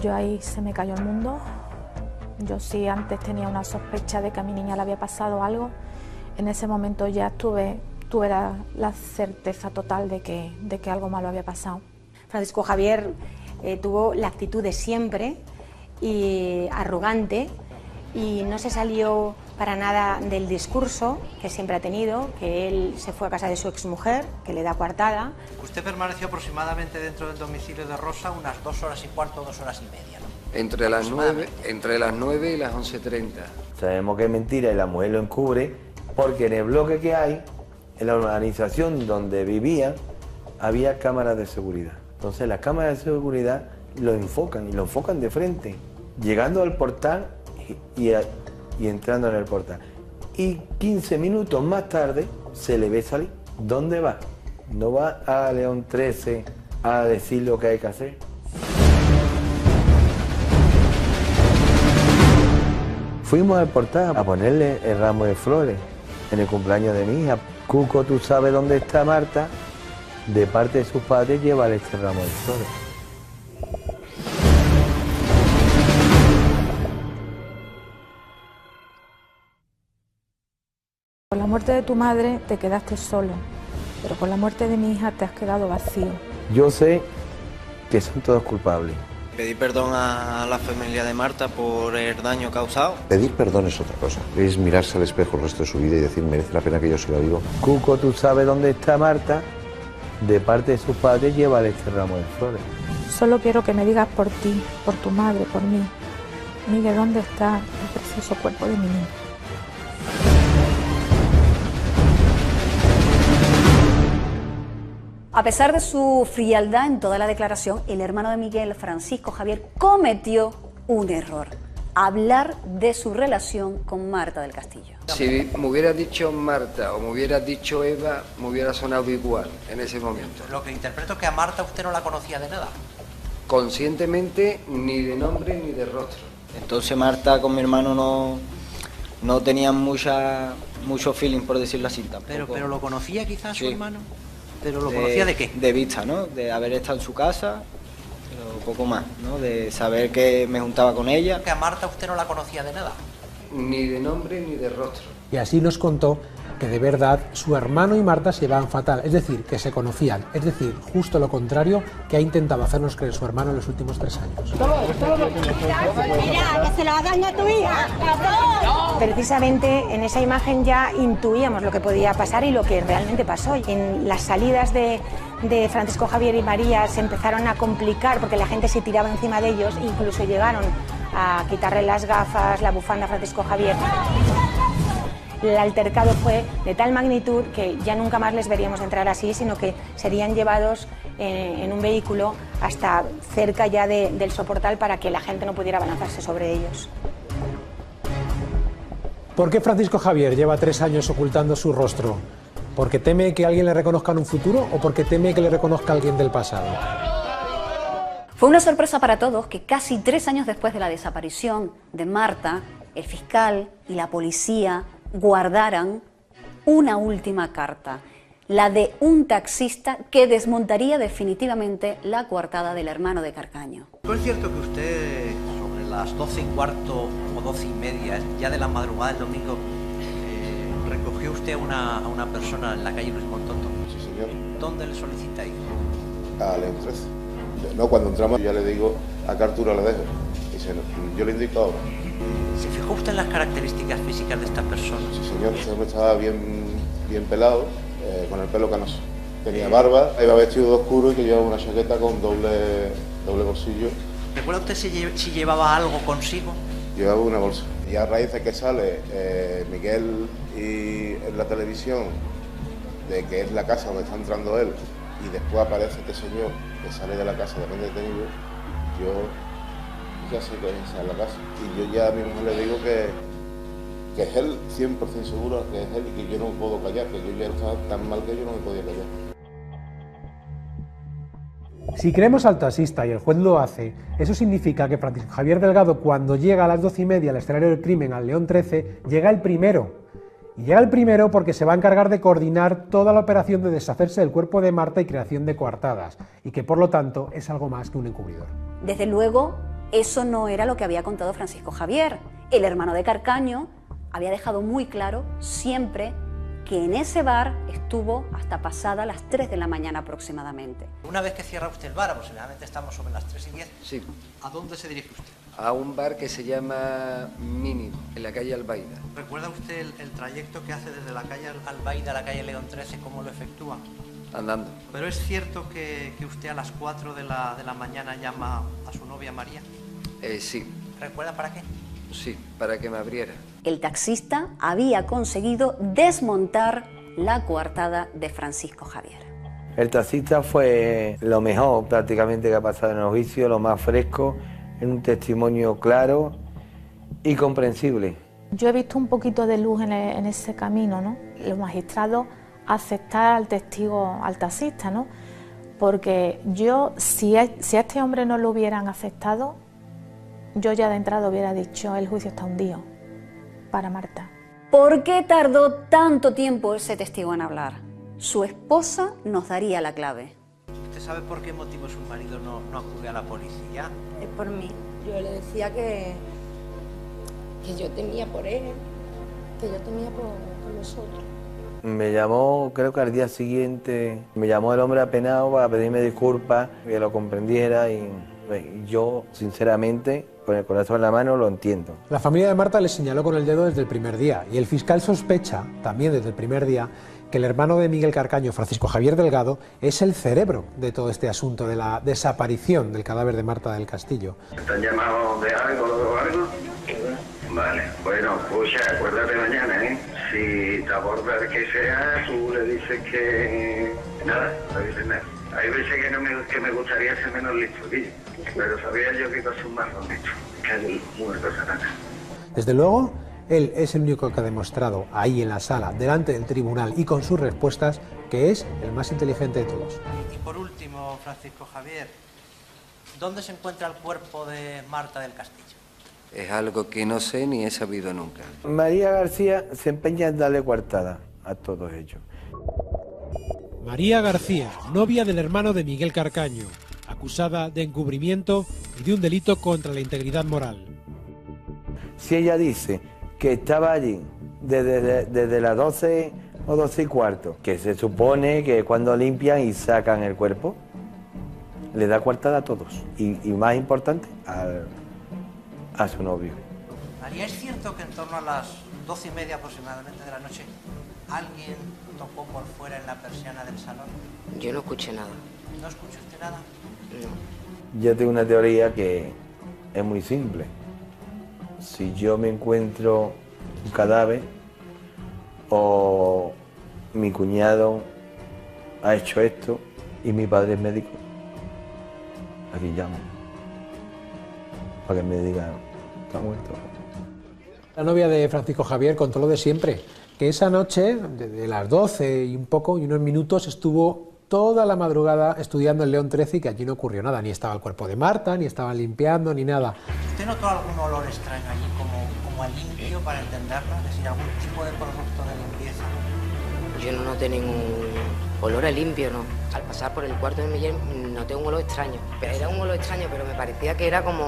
yo ahí se me cayó el mundo. Yo sí antes tenía una sospecha de que a mi niña le había pasado algo, en ese momento ya tuve la certeza total de que algo malo había pasado. Francisco Javier tuvo la actitud de siempre y arrogante y no se salió para nada del discurso que siempre ha tenido, que él se fue a casa de su exmujer, que le da coartada. Usted permaneció aproximadamente dentro del domicilio de Rosa unas 2 horas y cuarto, 2 horas y media, ¿no? Entre las 9 y las 11:30. Sabemos que es mentira y la mujer lo encubre porque en el bloque que hay, en la urbanización donde vivía, había cámaras de seguridad. Entonces las cámaras de seguridad lo enfocan y lo enfocan de frente, llegando al portal y entrando en el portal. Y 15 minutos más tarde se le ve salir. ¿Dónde va? No va a León 13 a decir lo que hay que hacer. Fuimos al portal a ponerle el ramo de flores en el cumpleaños de mi hija. Cuco, ¿tú sabes dónde está Marta? De parte de sus padres, llévale este ramo de flores. Con la muerte de tu madre te quedaste solo, pero con la muerte de mi hija te has quedado vacío. Yo sé que son todos culpables. Pedir perdón a la familia de Marta por el daño causado. Pedir perdón es otra cosa. Es mirarse al espejo el resto de su vida y decir, merece la pena que yo siga vivo. Cuco, ¿tú sabes dónde está Marta? De parte de sus padres, llévale este ramo de flores. Solo quiero que me digas por ti, por tu madre, por mí. Miguel, ¿dónde está el precioso cuerpo de mi niña? A pesar de su frialdad en toda la declaración, el hermano de Miguel, Francisco Javier, cometió un error: hablar de su relación con Marta del Castillo. Si me hubiera dicho Marta o me hubiera dicho Eva, me hubiera sonado igual en ese momento. Lo que interpreto es que a Marta usted no la conocía de nada. Conscientemente, ni de nombre ni de rostro. Entonces Marta con mi hermano no tenían mucho feeling, por decirlo así, tampoco. Pero lo conocía quizás su Sí. hermano. ¿Pero lo conocía de qué? De vista, ¿no? De haber estado en su casa, pero poco más, ¿no? De saber que me juntaba con ella. Que a Marta usted no la conocía de nada. Ni de nombre ni de rostro. Y así nos contó que de verdad su hermano y Marta se llevaban fatal, es decir, que se conocían, es decir, justo lo contrario que ha intentado hacernos creer su hermano en los últimos 3 años. Mira, que se lo hagan a tu hija, cabrón. Precisamente en esa imagen ya intuíamos lo que podía pasar y lo que realmente pasó. En las salidas de Francisco Javier y María se empezaron a complicar porque la gente se tiraba encima de ellos, incluso llegaron a quitarle las gafas, la bufanda a Francisco Javier. El altercado fue de tal magnitud que ya nunca más les veríamos entrar así, sino que serían llevados en un vehículo hasta cerca ya del soportal para que la gente no pudiera abalanzarse sobre ellos. ¿Por qué Francisco Javier lleva 3 años ocultando su rostro? ¿Porque teme que alguien le reconozca en un futuro o porque teme que le reconozca alguien del pasado? Fue una sorpresa para todos que casi 3 años después de la desaparición de Marta, el fiscal y la policía guardaran una última carta, la de un taxista que desmontaría definitivamente la coartada del hermano de Carcaño. ¿No es cierto que usted, sobre las 12 y cuarto o 12 y media, ya de la madrugada del domingo, recogió usted a una persona en la calle Luis Montonto? Sí, señor. ¿Dónde le solicita ir? A León 13. No, cuando entramos ya le digo a qué altura le dejo. Dice, yo le indico ahora. ¿Se fijó usted en las características físicas de esta persona? Sí, señor. Este hombre estaba bien pelado, con el pelo canoso. Tenía barba, iba vestido de oscuro y que llevaba una chaqueta con doble bolsillo. ¿Recuerda usted si llevaba algo consigo? Llevaba una bolsa. Y a raíz de que sale Miguel y en la televisión, de que es la casa donde está entrando él, y después aparece este señor que sale de la casa también detenido, yo ya sé que esa es la casa. Y yo ya a mi mujer le digo que es él, 100% seguro que es él y que yo no me puedo callar, que yo ya estaba tan mal que yo no me podía callar. Si creemos al taxista y el juez lo hace, eso significa que Francisco Javier Delgado, cuando llega a las 12:30 al escenario del crimen, al León 13, llega el primero. Y llega el primero porque se va a encargar de coordinar toda la operación de deshacerse del cuerpo de Marta y creación de coartadas, y que por lo tanto es algo más que un encubridor. Desde luego, eso no era lo que había contado Francisco Javier. El hermano de Carcaño había dejado muy claro siempre que en ese bar estuvo hasta pasada las 3 de la mañana aproximadamente. Una vez que cierra usted el bar, aproximadamente estamos sobre las 3:10. Sí. ¿A dónde se dirige usted? A un bar que se llama Mini, en la calle Albaida. ¿Recuerda usted el trayecto que hace desde la calle Albaida a la calle León 13, cómo lo efectúa? Andando. ¿Pero es cierto que usted a las 4 de la mañana llama a su novia María? Sí. ¿Recuerda para qué? Sí, para que me abriera. El taxista había conseguido desmontar la coartada de Francisco Javier. El taxista fue lo mejor prácticamente que ha pasado en el juicio, lo más fresco, en un testimonio claro y comprensible. Yo he visto un poquito de luz en ese camino, ¿no? Los magistrados aceptar al testigo, al taxista, ¿no? Porque yo, si a este hombre no lo hubieran aceptado, yo ya de entrada hubiera dicho, el juicio está hundido para Marta. ¿Por qué tardó tanto tiempo ese testigo en hablar? Su esposa nos daría la clave. ¿Usted sabe por qué motivo su marido no acude a la policía? Es por mí. Yo le decía que yo temía por él, que yo temía por nosotros. Me llamó, creo que al día siguiente, me llamó el hombre apenado para pedirme disculpas, que lo comprendiera y yo, sinceramente, con el corazón en la mano, lo entiendo. La familia de Marta le señaló con el dedo desde el primer día y el fiscal sospecha, también desde el primer día, que el hermano de Miguel Carcaño, Francisco Javier Delgado, es el cerebro de todo este asunto de la desaparición del cadáver de Marta del Castillo. ¿Te han llamado de algo o algo? Vale, bueno, escucha, acuérdate mañana, ¿eh? Si te abordas que sea, tú le dices que... Nada, no dices nada. Hay veces que me gustaría ser menos listo, Guillo, pero sabía yo que iba a ser un marrón listo, que hay muerto Satanás. Desde luego, él es el único que ha demostrado ahí en la sala, delante del tribunal y con sus respuestas, que es el más inteligente de todos. Y por último, Francisco Javier, ¿dónde se encuentra el cuerpo de Marta del Castillo? Es algo que no sé ni he sabido nunca. María García se empeña en darle coartada a todos ellos. María García, novia del hermano de Miguel Carcaño, acusada de encubrimiento y de un delito contra la integridad moral. Si ella dice que estaba allí desde las 12 o 12:15, que se supone que cuando limpian y sacan el cuerpo, le da coartada a todos. Y más importante, a su novio. María, ¿es cierto que en torno a las 12:30 aproximadamente de la noche alguien tocó por fuera en la persiana del salón? Yo no escuché nada. ¿No escuchó usted nada? No. Yo tengo una teoría que es muy simple. Si yo me encuentro un cadáver o mi cuñado ha hecho esto y mi padre es médico, aquí llamo para que me diga, está muerto. La novia de Francisco Javier contó lo de siempre, que esa noche, de las 12 y un poco y unos minutos, estuvo toda la madrugada estudiando en León 13 y que allí no ocurrió nada, ni estaba el cuerpo de Marta, ni estaban limpiando, ni nada. ¿Usted notó algún olor extraño allí, como a limpio, para entenderlo? Es decir, algún tipo de producto de limpieza. Yo no noté ningún olor a limpio, no. Al pasar por el cuarto de Miguel noté un olor extraño. Pero era un olor extraño, pero me parecía que era como...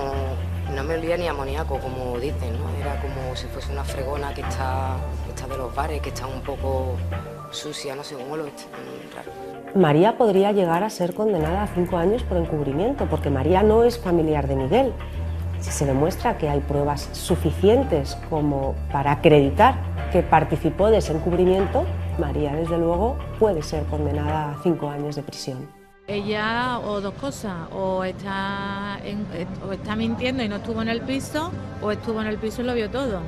No me olía ni amoníaco, como dicen, ¿no? Era como si fuese una fregona que está de los bares, que está un poco sucia, no sé, un olor raro. María podría llegar a ser condenada a 5 años por encubrimiento, porque María no es familiar de Miguel. Si se demuestra que hay pruebas suficientes como para acreditar que participó de ese encubrimiento, María, desde luego, puede ser condenada a 5 años de prisión. Ella, o dos cosas, o está mintiendo y no estuvo en el piso, o estuvo en el piso y lo vio todo.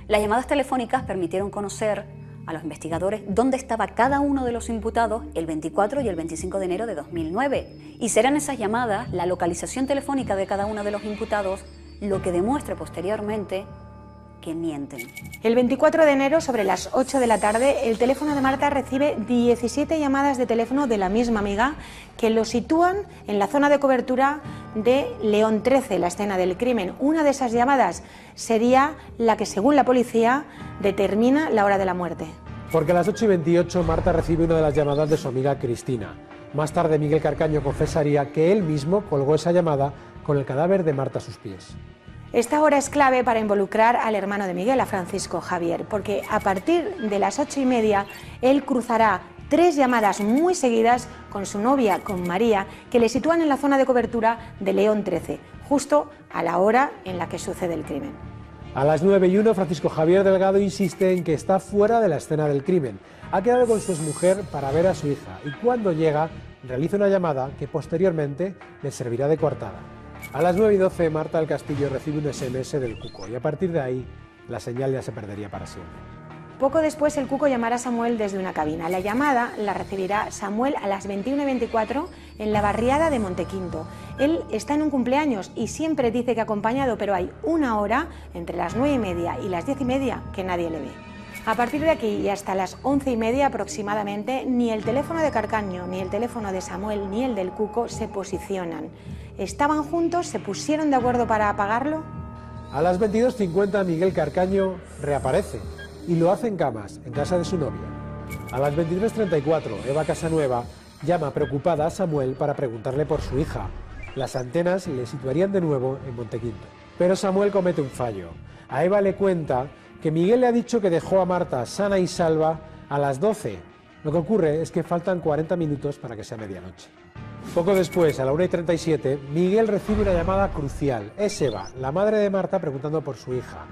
Las llamadas telefónicas permitieron conocer a los investigadores dónde estaba cada uno de los imputados el 24 y el 25 de enero de 2009. Y serán esas llamadas, la localización telefónica de cada uno de los imputados, lo que demuestre posteriormente que mienten. El 24 de enero, sobre las 8 de la tarde, el teléfono de Marta recibe 17 llamadas de teléfono de la misma amiga que lo sitúan en la zona de cobertura de León 13, la escena del crimen. Una de esas llamadas sería la que, según la policía, determina la hora de la muerte. Porque a las 8:28 Marta recibe una de las llamadas de su amiga Cristina. Más tarde Miguel Carcaño confesaría que él mismo colgó esa llamada con el cadáver de Marta a sus pies. Esta hora es clave para involucrar al hermano de Miguel, a Francisco Javier, porque a partir de las 8:30 él cruzará 3 llamadas muy seguidas con su novia, con María, que le sitúan en la zona de cobertura de León 13, justo a la hora en la que sucede el crimen. A las 9:01, Francisco Javier Delgado insiste en que está fuera de la escena del crimen. Ha quedado con su exmujer para ver a su hija y cuando llega realiza una llamada que posteriormente le servirá de coartada. A las 9:12, Marta del Castillo recibe un SMS del Cuco y a partir de ahí la señal ya se perdería para siempre. Poco después el Cuco llamará a Samuel desde una cabina. La llamada la recibirá Samuel a las 21:24 en la barriada de Montequinto. Él está en un cumpleaños y siempre dice que ha acompañado, pero hay una hora entre las 9:30 y las 10:30 que nadie le ve. A partir de aquí y hasta las 11:30 aproximadamente, ni el teléfono de Carcaño, ni el teléfono de Samuel, ni el del Cuco se posicionan. ¿Estaban juntos? ¿Se pusieron de acuerdo para apagarlo? A las 22:50 Miguel Carcaño reaparece y lo hace en camas, en casa de su novia. A las 23:34 Eva Casanueva llama preocupada a Samuel para preguntarle por su hija. Las antenas le situarían de nuevo en Montequinto. Pero Samuel comete un fallo. A Eva le cuenta que Miguel le ha dicho que dejó a Marta sana y salva a las 12. Lo que ocurre es que faltan 40 minutos para que sea medianoche. Poco después, a la 1:37, Miguel recibe una llamada crucial. Es Eva, la madre de Marta, preguntando por su hija.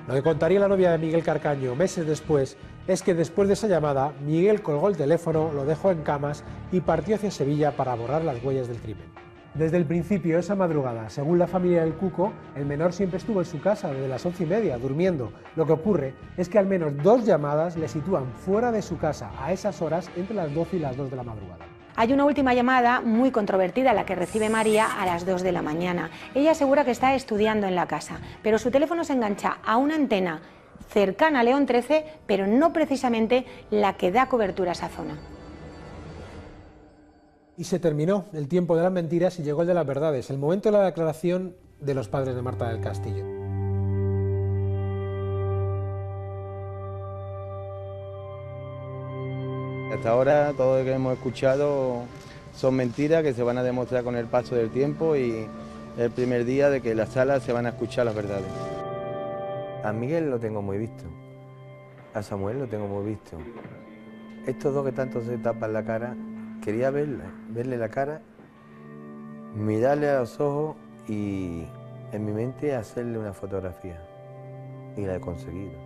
Lo que contaría la novia de Miguel Carcaño meses después es que después de esa llamada, Miguel colgó el teléfono, lo dejó en camas y partió hacia Sevilla para borrar las huellas del crimen. Desde el principio, esa madrugada, según la familia del Cuco, el menor siempre estuvo en su casa desde las 11:30, durmiendo. Lo que ocurre es que al menos 2 llamadas le sitúan fuera de su casa a esas horas entre las 12 y las 2 de la madrugada. Hay una última llamada muy controvertida, la que recibe María a las 2 de la mañana. Ella asegura que está estudiando en la casa, pero su teléfono se engancha a una antena cercana a León 13, pero no precisamente la que da cobertura a esa zona. Y se terminó el tiempo de las mentiras y llegó el de las verdades, el momento de la declaración de los padres de Marta del Castillo. Hasta ahora todo lo que hemos escuchado son mentiras que se van a demostrar con el paso del tiempo y el primer día de que en la sala se van a escuchar las verdades. A Miguel lo tengo muy visto, a Samuel lo tengo muy visto. Estos dos que tanto se tapan la cara, quería verle la cara, mirarle a los ojos y en mi mente hacerle una fotografía. Y la he conseguido.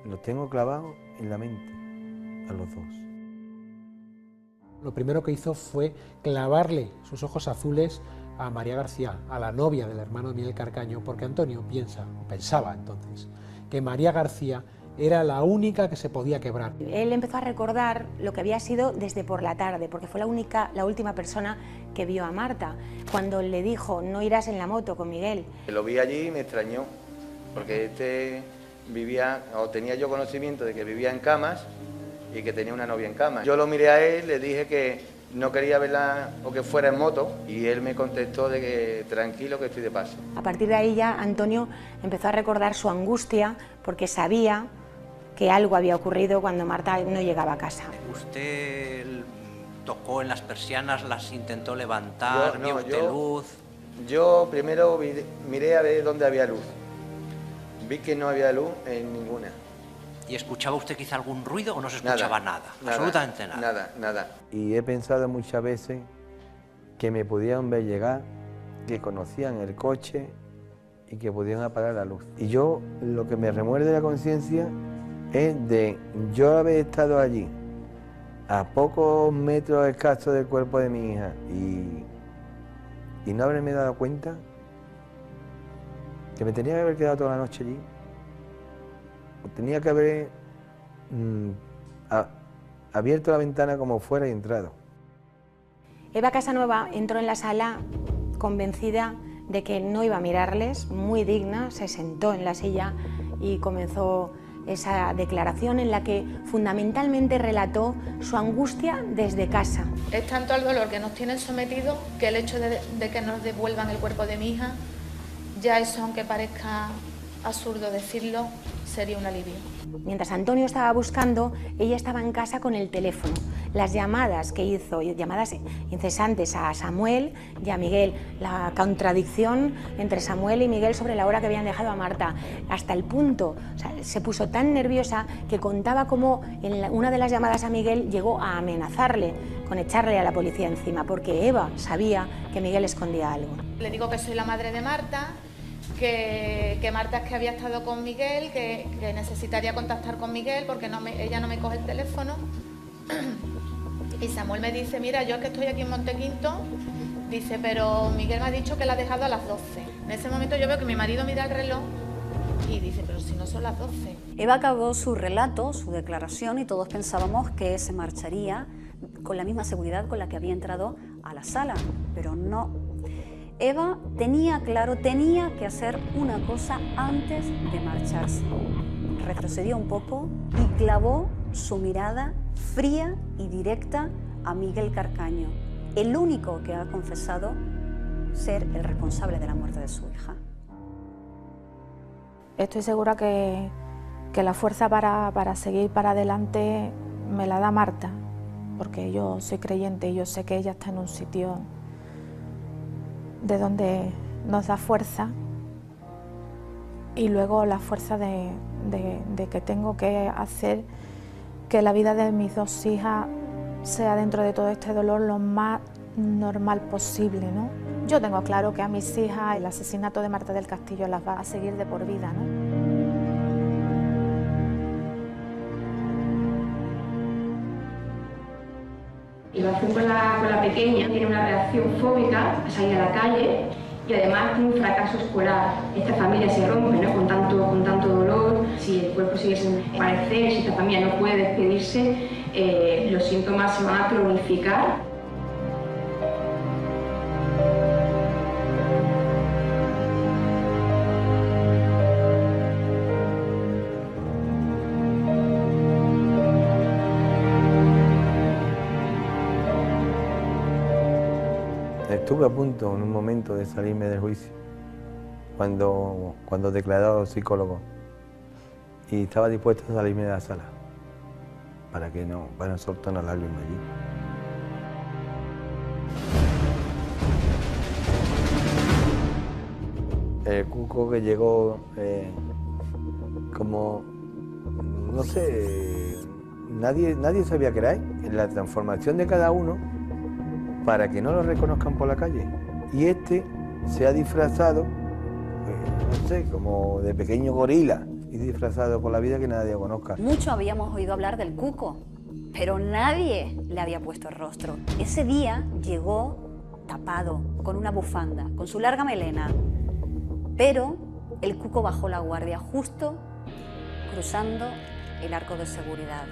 Los tengo clavados en la mente. A los dos. Lo primero que hizo fue clavarle sus ojos azules a María García, a la novia del hermano de Miguel Carcaño, porque Antonio pensaba entonces, que María García era la única que se podía quebrar. Él empezó a recordar lo que había sido desde por la tarde, porque fue la última persona que vio a Marta, cuando le dijo, no irás en la moto con Miguel. Lo vi allí y me extrañó, porque tenía yo conocimiento de que vivía en camas, y que tenía una novia en cama. Yo lo miré a él, le dije que no quería verla o que fuera en moto y él me contestó de que tranquilo que estoy de paso. A partir de ahí ya Antonio empezó a recordar su angustia porque sabía que algo había ocurrido cuando Marta no llegaba a casa. ¿Usted tocó en las persianas, las intentó levantar, vio usted luz? Yo primero miré a ver dónde había luz. Vi que no había luz en ninguna. ¿Y escuchaba usted quizá algún ruido o no se escuchaba nada? Absolutamente nada. Nada. Y he pensado muchas veces que me pudieran ver llegar, que conocían el coche y que pudieran apagar la luz. Y yo, lo que me remuerde la conciencia es de yo haber estado allí, a pocos metros escasos del cuerpo de mi hija, y no haberme dado cuenta que me tenía que haber quedado toda la noche allí. Tenía que haber abierto la ventana como fuera y entrado. Eva Casanueva entró en la sala convencida de que no iba a mirarles, muy digna, se sentó en la silla y comenzó esa declaración en la que fundamentalmente relató su angustia desde casa. Es tanto el dolor que nos tienen sometidos que el hecho de que nos devuelvan el cuerpo de mi hija, ya eso, aunque parezca absurdo decirlo, sería un alivio. Mientras Antonio estaba buscando, ella estaba en casa con el teléfono. Las llamadas que hizo, llamadas incesantes a Samuel y a Miguel, la contradicción entre Samuel y Miguel sobre la hora que habían dejado a Marta, hasta el punto, o sea, se puso tan nerviosa que contaba cómo en una de las llamadas a Miguel llegó a amenazarle con echarle a la policía encima, porque Eva sabía que Miguel escondía algo. Le digo que soy la madre de Marta, que Marta es que había estado con Miguel, que necesitaría contactar con Miguel porque ella no me coge el teléfono. Y Samuel me dice, mira, yo es que estoy aquí en Montequinto, dice, pero Miguel me ha dicho que la ha dejado a las 12. En ese momento yo veo que mi marido mira el reloj y dice, pero si no son las 12. Eva acabó su relato, su declaración, y todos pensábamos que se marcharía con la misma seguridad con la que había entrado a la sala, pero no. Eva tenía claro, tenía que hacer una cosa antes de marcharse. Retrocedió un poco y clavó su mirada fría y directa a Miguel Carcaño, el único que ha confesado ser el responsable de la muerte de su hija. Estoy segura que la fuerza para seguir para adelante me la da Marta, porque yo soy creyente y yo sé que ella está en un sitio de donde nos da fuerza, y luego la fuerza de que tengo que hacer que la vida de mis dos hijas sea, dentro de todo este dolor, lo más normal posible, ¿no? Yo tengo claro que a mis hijas el asesinato de Marta del Castillo las va a seguir de por vida, ¿no? Y lo hacen con la pequeña, tiene una reacción fóbica a salir a la calle y además tiene un fracaso escolar. Esta familia se rompe, ¿no? con tanto dolor, si el cuerpo sigue sin aparecer, si esta familia no puede despedirse, los síntomas se van a cronificar. Estuve a punto en un momento de salirme del juicio, cuando declaró el psicólogo, y estaba dispuesto a salirme de la sala, para no soltar una lágrima allí. El cuco que llegó como, no sé, nadie sabía qué era él, la transformación de cada uno, para que no lo reconozcan por la calle. Y este se ha disfrazado, no sé, como de pequeño gorila, y disfrazado por la vida que nadie conozca. Mucho habíamos oído hablar del cuco, pero nadie le había puesto el rostro. Ese día llegó tapado, con una bufanda, con su larga melena. Pero el cuco bajó la guardia justo cruzando el arco de seguridad.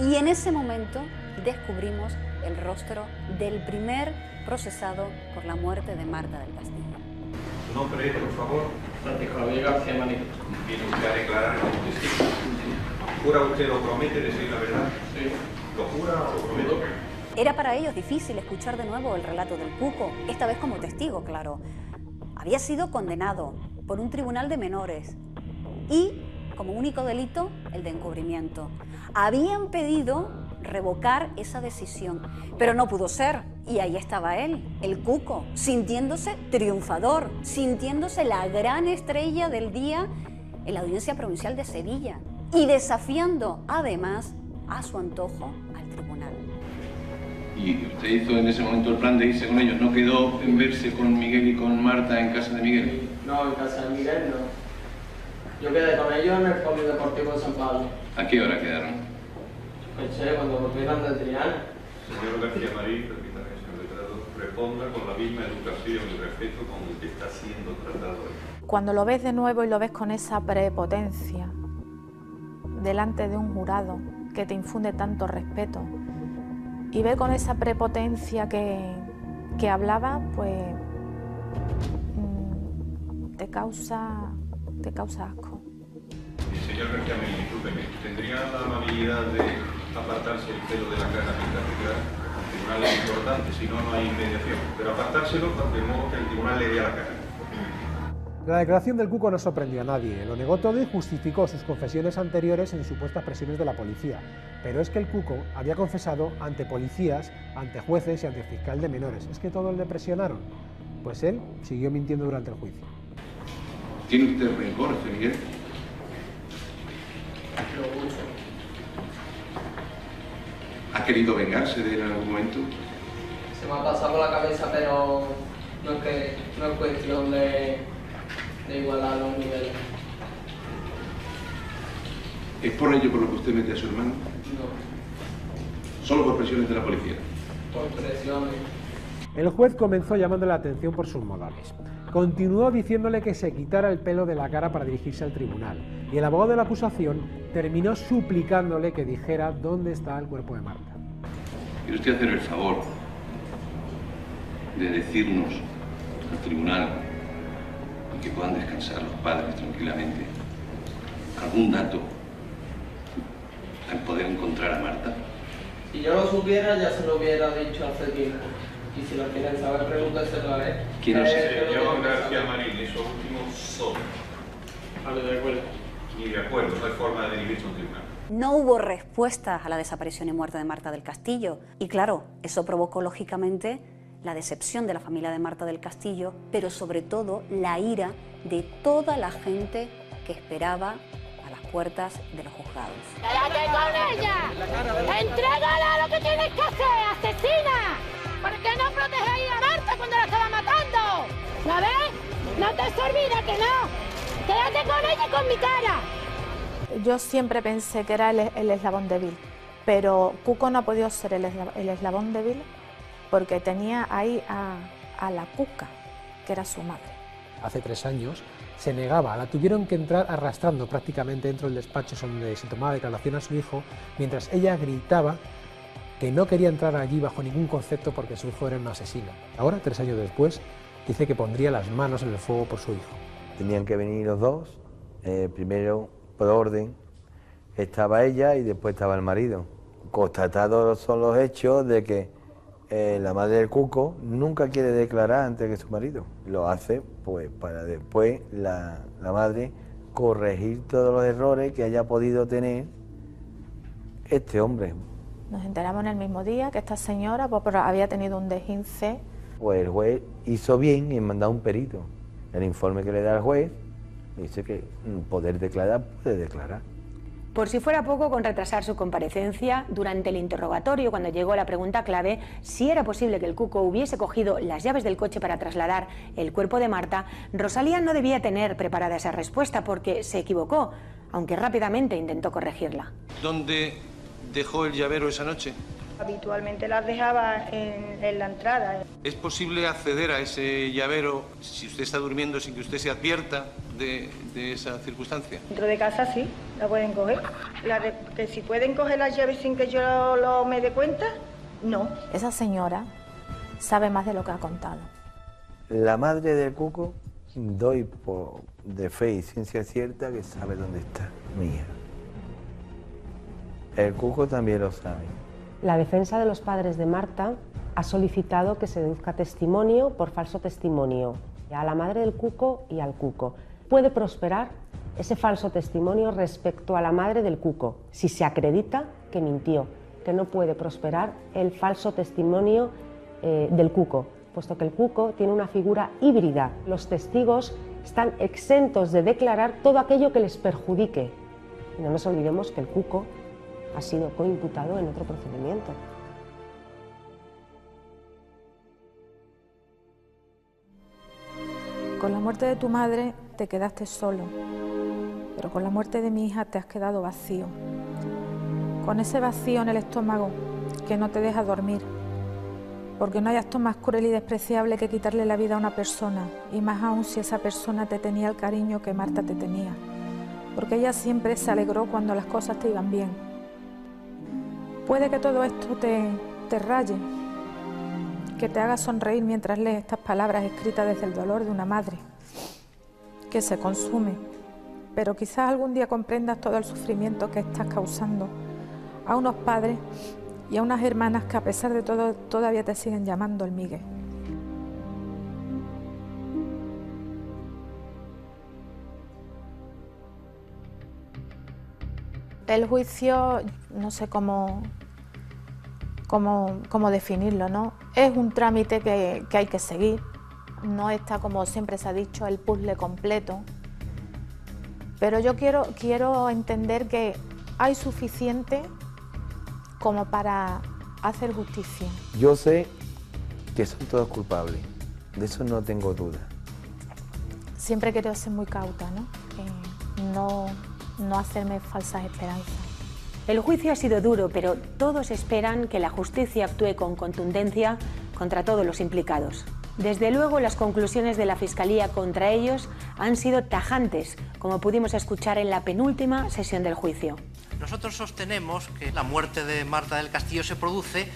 Y en ese momento descubrimos el rostro del primer procesado por la muerte de Marta del Castillo. ¿Su nombre, por favor? Francisco Javier García Manito. ¿Viene usted a declarar como testigo? ¿Jura usted o promete decir la verdad? Sí. ¿Lo jura o lo promete? Era para ellos difícil escuchar de nuevo el relato del cuco, esta vez como testigo, claro. Había sido condenado por un tribunal de menores y, como único delito, el de encubrimiento. Habían pedido revocar esa decisión, pero no pudo ser. Y ahí estaba él, el cuco, sintiéndose triunfador, sintiéndose la gran estrella del día en la Audiencia Provincial de Sevilla y desafiando, además, a su antojo al tribunal. ¿Y usted hizo en ese momento el plan de irse con ellos? ¿No quedó en verse con Miguel y con Marta en casa de Miguel? No, en casa de Miguel no. Yo quedé con ellos en el Polideportivo de San Pablo. ¿A qué hora quedaron? Pensé, cuando volvieron del Triana. Señor García Marín, permítame, señor letrado, responda con la misma educación y respeto con el que está siendo tratado. Cuando lo ves de nuevo y lo ves con esa prepotencia delante de un jurado que te infunde tanto respeto, y ve con esa prepotencia que hablaba, pues te causa asco. Señor García Marín, discúlpeme, ¿tendría la amabilidad de apartarse el pelo de la cara mientras declara? El tribunal es importante, si no, no hay mediación. Pero apartárselo de modo que el tribunal le vea la cara. La declaración del Cuco no sorprendió a nadie, lo negó todo y justificó sus confesiones anteriores en supuestas presiones de la policía. Pero es que el Cuco había confesado ante policías, ante jueces y ante el fiscal de menores. ¿Es que todos le presionaron? Pues él siguió mintiendo durante el juicio. ¿Tiene usted rencor, Miguel? ¿Ha querido vengarse de él en algún momento? Se me ha pasado por la cabeza, pero no es cuestión de igualar los niveles. ¿Es por ello por lo que usted mete a su hermano? No. ¿Solo por presiones de la policía? Por presiones. El juez comenzó llamándole la atención por sus modales. Continuó diciéndole que se quitara el pelo de la cara para dirigirse al tribunal. Y el abogado de la acusación terminó suplicándole que dijera dónde está el cuerpo de Marta. ¿Quiere usted hacer el favor de decirnos al tribunal y que puedan descansar los padres tranquilamente algún dato al poder encontrar a Marta? Si yo lo supiera, ya se lo hubiera dicho hace tiempo. Y si lo quieren saber, pregúnteselo a él. ¿Quién es? Señor García Marín, esos últimos son. Vale, de acuerdo. Ni de acuerdo, no hay forma de dirigirse a un tribunal. No hubo respuesta a la desaparición y muerte de Marta del Castillo. Y claro, eso provocó lógicamente la decepción de la familia de Marta del Castillo, pero sobre todo la ira de toda la gente que esperaba a las puertas de los juzgados. ¡Quédate con ella! ¡Entrégala lo que tienes que hacer, asesina! ¿Por qué no protegéis a Marta cuando la estaba matando? ¿La ves? No te olvides que no. Quédate con ella y con mi cara. Yo siempre pensé que era el eslabón débil, pero Cuco no ha podido ser el eslabón débil porque tenía ahí a la Cuca, que era su madre. Hace 3 años se negaba, la tuvieron que entrar arrastrando prácticamente dentro del despacho donde se tomaba declaración a su hijo, mientras ella gritaba que no quería entrar allí bajo ningún concepto porque su hijo era un asesino. Ahora, 3 años después, dice que pondría las manos en el fuego por su hijo. Tenían que venir los dos, primero por orden estaba ella y después estaba el marido. Constatados son los hechos de que la madre del Cuco nunca quiere declarar antes que su marido. Lo hace pues para después la madre corregir todos los errores que haya podido tener este hombre. Nos enteramos en el mismo día que esta señora había tenido un desguince. Pues el juez hizo bien en mandar un perito. El informe que le da al juez dice que poder declarar, puede declarar. Por si fuera poco, con retrasar su comparecencia, durante el interrogatorio, cuando llegó la pregunta clave, si era posible que el Cuco hubiese cogido las llaves del coche para trasladar el cuerpo de Marta, Rosalía no debía tener preparada esa respuesta porque se equivocó, aunque rápidamente intentó corregirla. ¿Dónde dejó el llavero esa noche? Habitualmente las dejaba en la entrada. ¿Es posible acceder a ese llavero si usted está durmiendo sin que usted se advierta de esa circunstancia? Dentro de casa sí, la pueden coger. Que si pueden coger las llaves sin que yo me dé cuenta, no. Esa señora sabe más de lo que ha contado. La madre del Cuco, doy de fe y ciencia cierta que sabe dónde está mi hija. El Cuco también lo sabe. La defensa de los padres de Marta ha solicitado que se deduzca testimonio por falso testimonio a la madre del Cuco y al Cuco. Puede prosperar ese falso testimonio respecto a la madre del Cuco si se acredita que mintió, que no puede prosperar el falso testimonio del Cuco, puesto que el Cuco tiene una figura híbrida. Los testigos están exentos de declarar todo aquello que les perjudique. Y no nos olvidemos que el Cuco ha sido coimputado en otro procedimiento. Con la muerte de tu madre te quedaste solo, pero con la muerte de mi hija te has quedado vacío. Con ese vacío en el estómago que no te deja dormir, porque no hay acto más cruel y despreciable que quitarle la vida a una persona, y más aún si esa persona te tenía el cariño que Marta te tenía, porque ella siempre se alegró cuando las cosas te iban bien. Puede que todo esto te raye, que te haga sonreír mientras lees estas palabras escritas desde el dolor de una madre que se consume, pero quizás algún día comprendas todo el sufrimiento que estás causando a unos padres y a unas hermanas que a pesar de todo todavía te siguen llamando el Miguel. El juicio, no sé cómo definirlo, ¿no? Es un trámite que hay que seguir. No está, como siempre se ha dicho, el puzzle completo. Pero yo quiero entender que hay suficiente como para hacer justicia. Yo sé que son todos culpables, de eso no tengo duda. Siempre quiero ser muy cauta, ¿no? No hacerme falsas esperanzas. El juicio ha sido duro, pero todos esperan que la justicia actúe con contundencia contra todos los implicados. Desde luego, las conclusiones de la Fiscalía contra ellos han sido tajantes, como pudimos escuchar en la penúltima sesión del juicio. Nosotros sostenemos que la muerte de Marta del Castillo se produce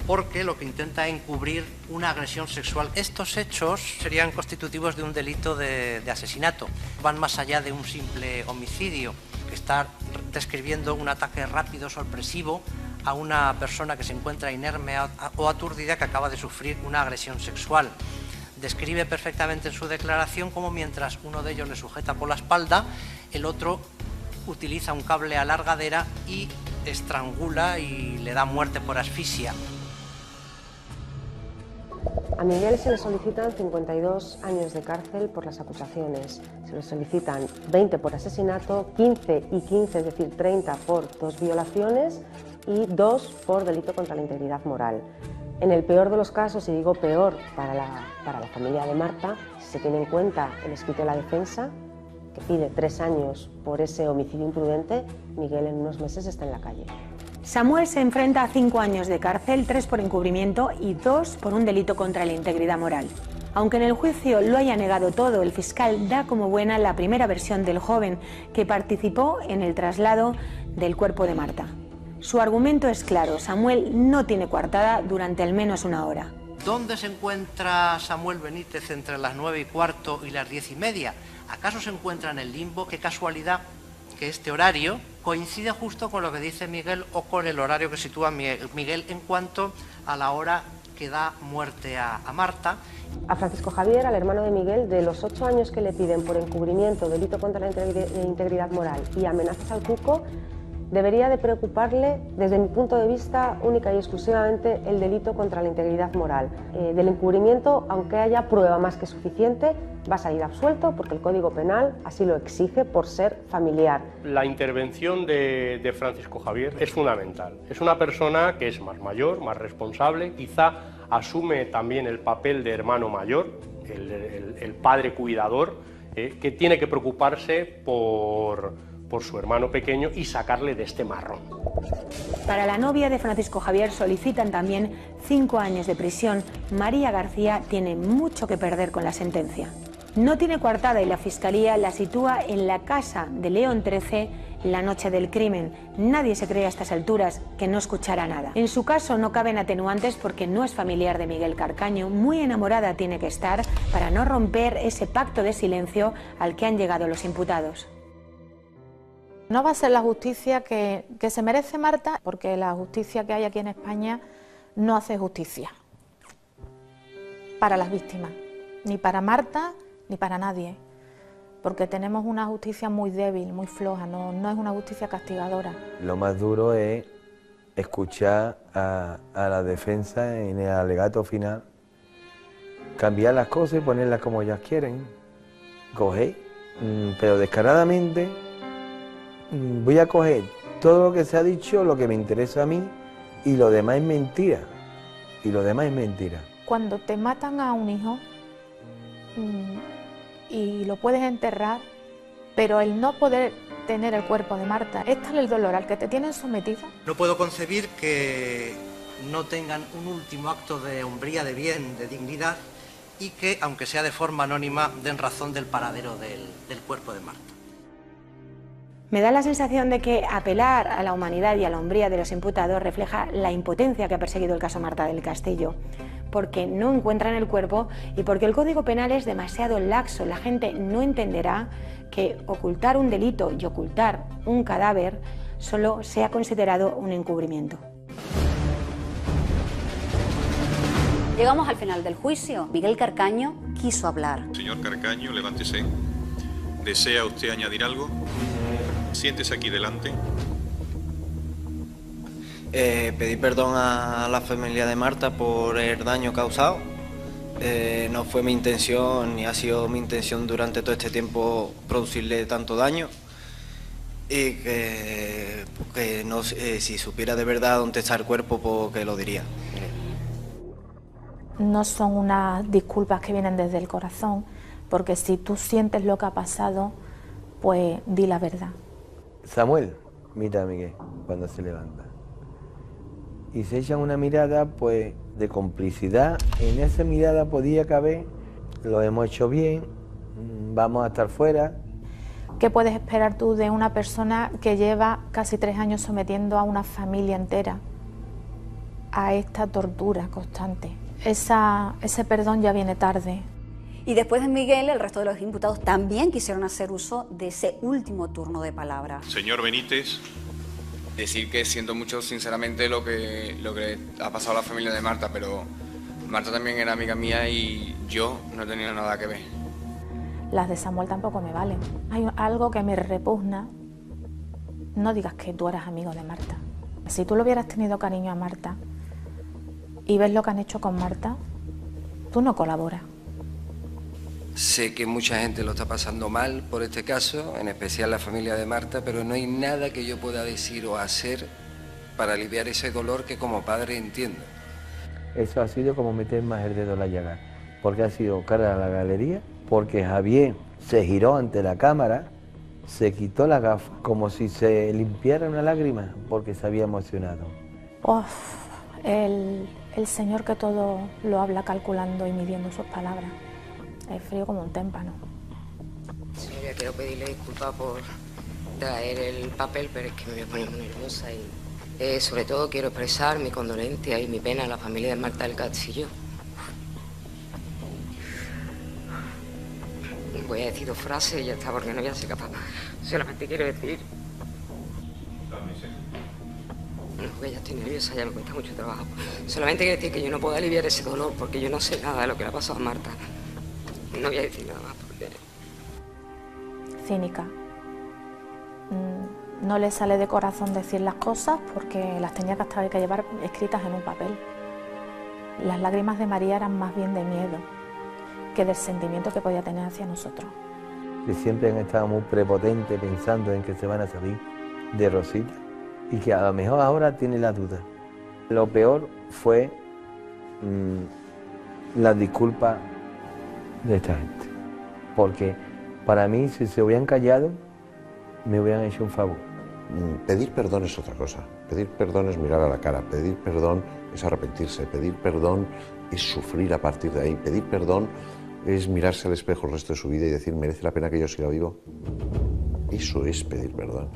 porque lo que intenta es encubrir una agresión sexual. Estos hechos serían constitutivos de un delito de asesinato. Van más allá de un simple homicidio, que está describiendo un ataque rápido, sorpresivo, a una persona que se encuentra inerme o aturdida que acaba de sufrir una agresión sexual. Describe perfectamente en su declaración cómo mientras uno de ellos le sujeta por la espalda, el otro utiliza un cable a largadera y estrangula y le da muerte por asfixia. A Miguel se le solicitan 52 años de cárcel por las acusaciones. Se le solicitan 20 por asesinato, 15 y 15, es decir, 30 por 2 violaciones y 2 por delito contra la integridad moral. En el peor de los casos, y digo peor para la familia de Marta, si se tiene en cuenta el escrito de la defensa, que pide 3 años por ese homicidio imprudente, Miguel en unos meses está en la calle. Samuel se enfrenta a 5 años de cárcel, 3 por encubrimiento y 2 por un delito contra la integridad moral. Aunque en el juicio lo haya negado todo, el fiscal da como buena la primera versión del joven que participó en el traslado del cuerpo de Marta. Su argumento es claro: Samuel no tiene coartada durante al menos una hora. ¿Dónde se encuentra Samuel Benítez entre las 9:15 y las 10:30? ¿Acaso se encuentra en el limbo? Qué casualidad que este horario coincide justo con lo que dice Miguel o con el horario que sitúa Miguel en cuanto a la hora que da muerte a Marta. A Francisco Javier, al hermano de Miguel, de los 8 años que le piden por encubrimiento, delito contra la integridad moral y amenazas al cuco, debería de preocuparle, desde mi punto de vista, única y exclusivamente el delito contra la integridad moral. Del encubrimiento, aunque haya prueba más que suficiente, va a salir absuelto porque el Código Penal así lo exige por ser familiar. La intervención de Francisco Javier es fundamental. Es una persona que es más mayor, más responsable, quizá asume también el papel de hermano mayor, el padre cuidador, que tiene que preocuparse por su hermano pequeño y sacarle de este marrón. Para la novia de Francisco Javier solicitan también 5 años de prisión. María García tiene mucho que perder con la sentencia. No tiene coartada y la Fiscalía la sitúa en la casa de León XIII la noche del crimen. Nadie se cree a estas alturas que no escuchará nada. En su caso no caben atenuantes porque no es familiar de Miguel Carcaño. Muy enamorada tiene que estar para no romper ese pacto de silencio al que han llegado los imputados. No va a ser la justicia que se merece Marta, porque la justicia que hay aquí en España no hace justicia para las víctimas, ni para Marta ni para nadie, porque tenemos una justicia muy débil, muy floja, no es una justicia castigadora. Lo más duro es escuchar a la defensa en el alegato final, cambiar las cosas y ponerlas como ellas quieren, coger, pero descaradamente. Voy a coger todo lo que se ha dicho, lo que me interesa a mí, y lo demás es mentira. Y lo demás es mentira. Cuando te matan a un hijo y lo puedes enterrar, pero el no poder tener el cuerpo de Marta, ¿es tal el dolor al que te tienen sometido? No puedo concebir que no tengan un último acto de hombría, de bien, de dignidad, y que, aunque sea de forma anónima, den razón del paradero del cuerpo de Marta. Me da la sensación de que apelar a la humanidad y a la hombría de los imputados refleja la impotencia que ha perseguido el caso Marta del Castillo, porque no encuentran el cuerpo y porque el Código Penal es demasiado laxo. La gente no entenderá que ocultar un delito y ocultar un cadáver solo sea considerado un encubrimiento. Llegamos al final del juicio. Miguel Carcaño quiso hablar. Señor Carcaño, levántese. ¿Desea usted añadir algo? Siéntese aquí delante. Pedir perdón a la familia de Marta por el daño causado. No fue mi intención ni ha sido mi intención durante todo este tiempo producirle tanto daño. Y que no, si supiera de verdad dónde está el cuerpo, pues que lo diría. No son unas disculpas que vienen desde el corazón, porque si tú sientes lo que ha pasado, pues di la verdad. Samuel mira a Miguel cuando se levanta y se echan una mirada pues de complicidad. En esa mirada podía caber: lo hemos hecho bien, vamos a estar fuera. ¿Qué puedes esperar tú de una persona que lleva casi 3 años sometiendo a una familia entera a esta tortura constante? Ese perdón ya viene tarde. Y después de Miguel, el resto de los imputados también quisieron hacer uso de ese último turno de palabra. Señor Benítez. Decir que siento mucho sinceramente lo que ha pasado a la familia de Marta, pero Marta también era amiga mía y yo no tenía nada que ver. Las de Samuel tampoco me valen. Hay algo que me repugna. No digas que tú eras amigo de Marta. Si tú le hubieras tenido cariño a Marta y ves lo que han hecho con Marta, tú no colaboras. Sé que mucha gente lo está pasando mal por este caso, en especial la familia de Marta, pero no hay nada que yo pueda decir o hacer para aliviar ese dolor que como padre entiendo. Eso ha sido como meter más el dedo en la llaga, porque ha sido cara a la galería, porque Javier se giró ante la cámara, se quitó la gafa, como si se limpiara una lágrima, porque se había emocionado. El Señor que todo lo habla calculando y midiendo sus palabras. Es frío como un témpano. Señoría, quiero pedirle disculpas por traer el papel, pero es que me voy a poner muy nerviosa y sobre todo quiero expresar mi condolencia y mi pena a la familia de Marta del Castillo. Voy a decir 2 frases y ya está, porque no voy a ser capaz. Solamente quiero decir... No, porque ya estoy nerviosa, ya me cuesta mucho trabajo. Solamente quiero decir que yo no puedo aliviar ese dolor porque yo no sé nada de lo que le ha pasado a Marta. No voy a decir nada más porque... Cínica. No le sale de corazón decir las cosas porque las tenía que llevar escritas en un papel. Las lágrimas de María eran más bien de miedo que del sentimiento que podía tener hacia nosotros. Que siempre han estado muy prepotentes pensando en que se van a salir de Rosita y que a lo mejor ahora tiene la duda. Lo peor fue las disculpas de esta gente, porque para mí si se hubieran callado me hubieran hecho un favor. Pedir perdón es otra cosa. Pedir perdón es mirar a la cara, pedir perdón es arrepentirse, pedir perdón es sufrir a partir de ahí, pedir perdón es mirarse al espejo el resto de su vida y decir, ¿merece la pena que yo siga vivo? Eso es pedir perdón.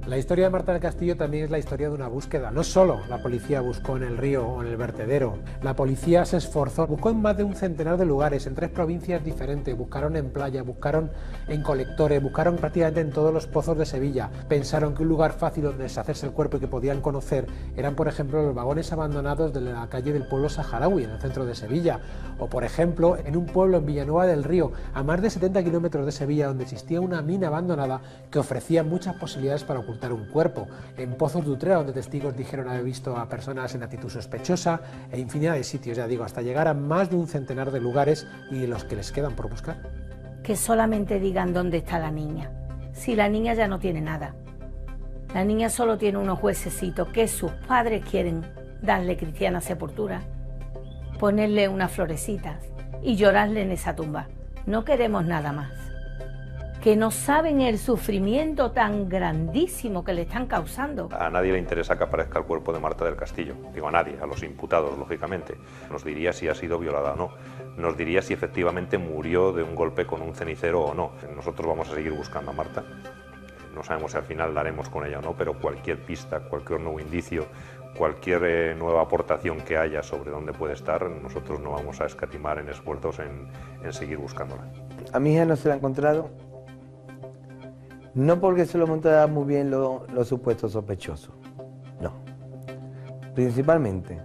La historia de Marta del Castillo también es la historia de una búsqueda. No solo la policía buscó en el río o en el vertedero, la policía se esforzó, buscó en más de un centenar de lugares, en 3 provincias diferentes, buscaron en playa, buscaron en colectores, buscaron prácticamente en todos los pozos de Sevilla. Pensaron que un lugar fácil donde deshacerse el cuerpo y que podían conocer eran, por ejemplo, los vagones abandonados de la calle del pueblo saharaui, en el centro de Sevilla, o, por ejemplo, en un pueblo en Villanueva del Río, a más de 70 kilómetros de Sevilla, donde existía una mina abandonada que ofrecía muchas posibilidades para ocultar un cuerpo, en Pozos de Utrera, donde testigos dijeron haber visto a personas en actitud sospechosa, e infinidad de sitios, ya digo, hasta llegar a más de un centenar de lugares y de los que les quedan por buscar. Que solamente digan dónde está la niña. Si la niña ya no tiene nada. La niña solo tiene unos huesecitos que sus padres quieren darle cristiana sepultura, ponerle unas florecitas y llorarle en esa tumba. No queremos nada más. Que no saben el sufrimiento tan grandísimo que le están causando. A nadie le interesa que aparezca el cuerpo de Marta del Castillo. Digo a nadie, a los imputados, lógicamente. Nos diría si ha sido violada o no. Nos diría si efectivamente murió de un golpe con un cenicero o no. Nosotros vamos a seguir buscando a Marta. No sabemos si al final daremos con ella o no, pero cualquier pista, cualquier nuevo indicio, cualquier nueva aportación que haya sobre dónde puede estar, nosotros no vamos a escatimar en esfuerzos en seguir buscándola. A mi hija no se la ha encontrado. No porque se lo montaran muy bien los supuestos sospechosos, no. Principalmente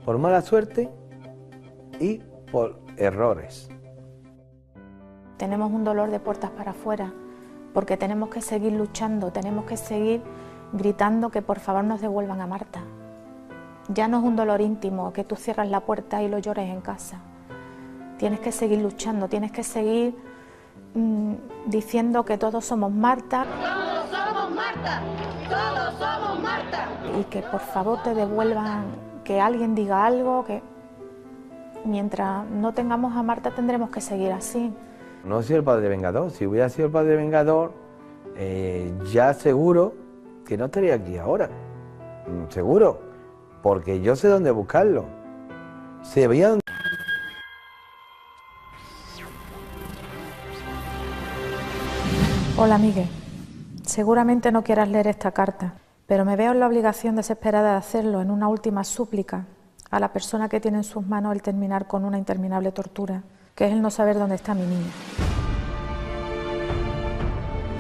por mala suerte y por errores. Tenemos un dolor de puertas para afuera porque tenemos que seguir luchando, tenemos que seguir gritando que por favor nos devuelvan a Marta. Ya no es un dolor íntimo que tú cierras la puerta y lo llores en casa. Tienes que seguir luchando, tienes que seguir diciendo que todos somos Marta. Todos somos Marta, todos somos Marta. Y que por favor te devuelvan, que alguien diga algo, que mientras no tengamos a Marta tendremos que seguir así. No soy el padre vengador, si hubiera sido el padre vengador, ya seguro que no estaría aquí ahora, seguro, porque yo sé dónde buscarlo, sabía dónde... Hola, Miguel. Seguramente no quieras leer esta carta, pero me veo en la obligación desesperada de hacerlo en una última súplica a la persona que tiene en sus manos el terminar con una interminable tortura, que es el no saber dónde está mi niña.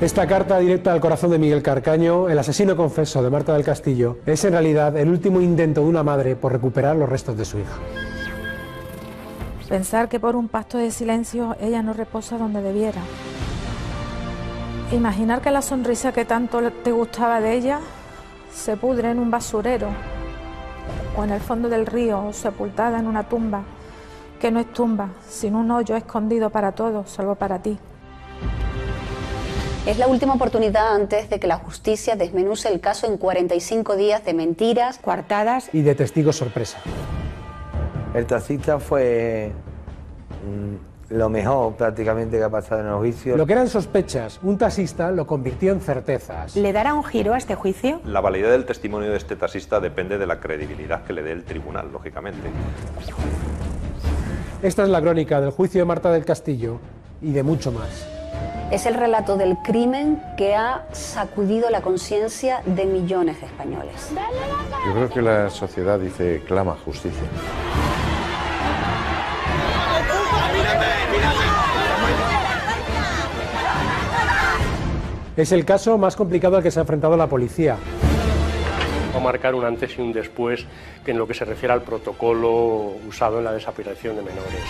Esta carta directa al corazón de Miguel Carcaño, el asesino confeso de Marta del Castillo, es en realidad el último intento de una madre por recuperar los restos de su hija. Pensar que por un pacto de silencio ella no reposa donde debiera. Imaginar que la sonrisa que tanto te gustaba de ella se pudre en un basurero o en el fondo del río, sepultada en una tumba, que no es tumba, sino un hoyo escondido para todos, salvo para ti. Es la última oportunidad antes de que la justicia desmenuce el caso en 45 días de mentiras, coartadas y de testigos sorpresa. El taxista fue lo mejor prácticamente que ha pasado en el juicio. Lo que eran sospechas, un taxista lo convirtió en certezas. ¿Le dará un giro a este juicio? La validez del testimonio de este taxista depende de la credibilidad que le dé el tribunal, lógicamente. Esta es la crónica del juicio de Marta del Castillo y de mucho más. es el relato del crimen que ha sacudido la conciencia de millones de españoles. Yo creo que la sociedad dice clama justicia. Es el caso más complicado al que se ha enfrentado la policía. Va a marcar un antes y un después en lo que se refiere al protocolo usado en la desaparición de menores.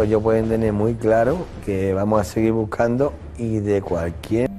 Ellos pueden tener muy claro que vamos a seguir buscando y de cualquier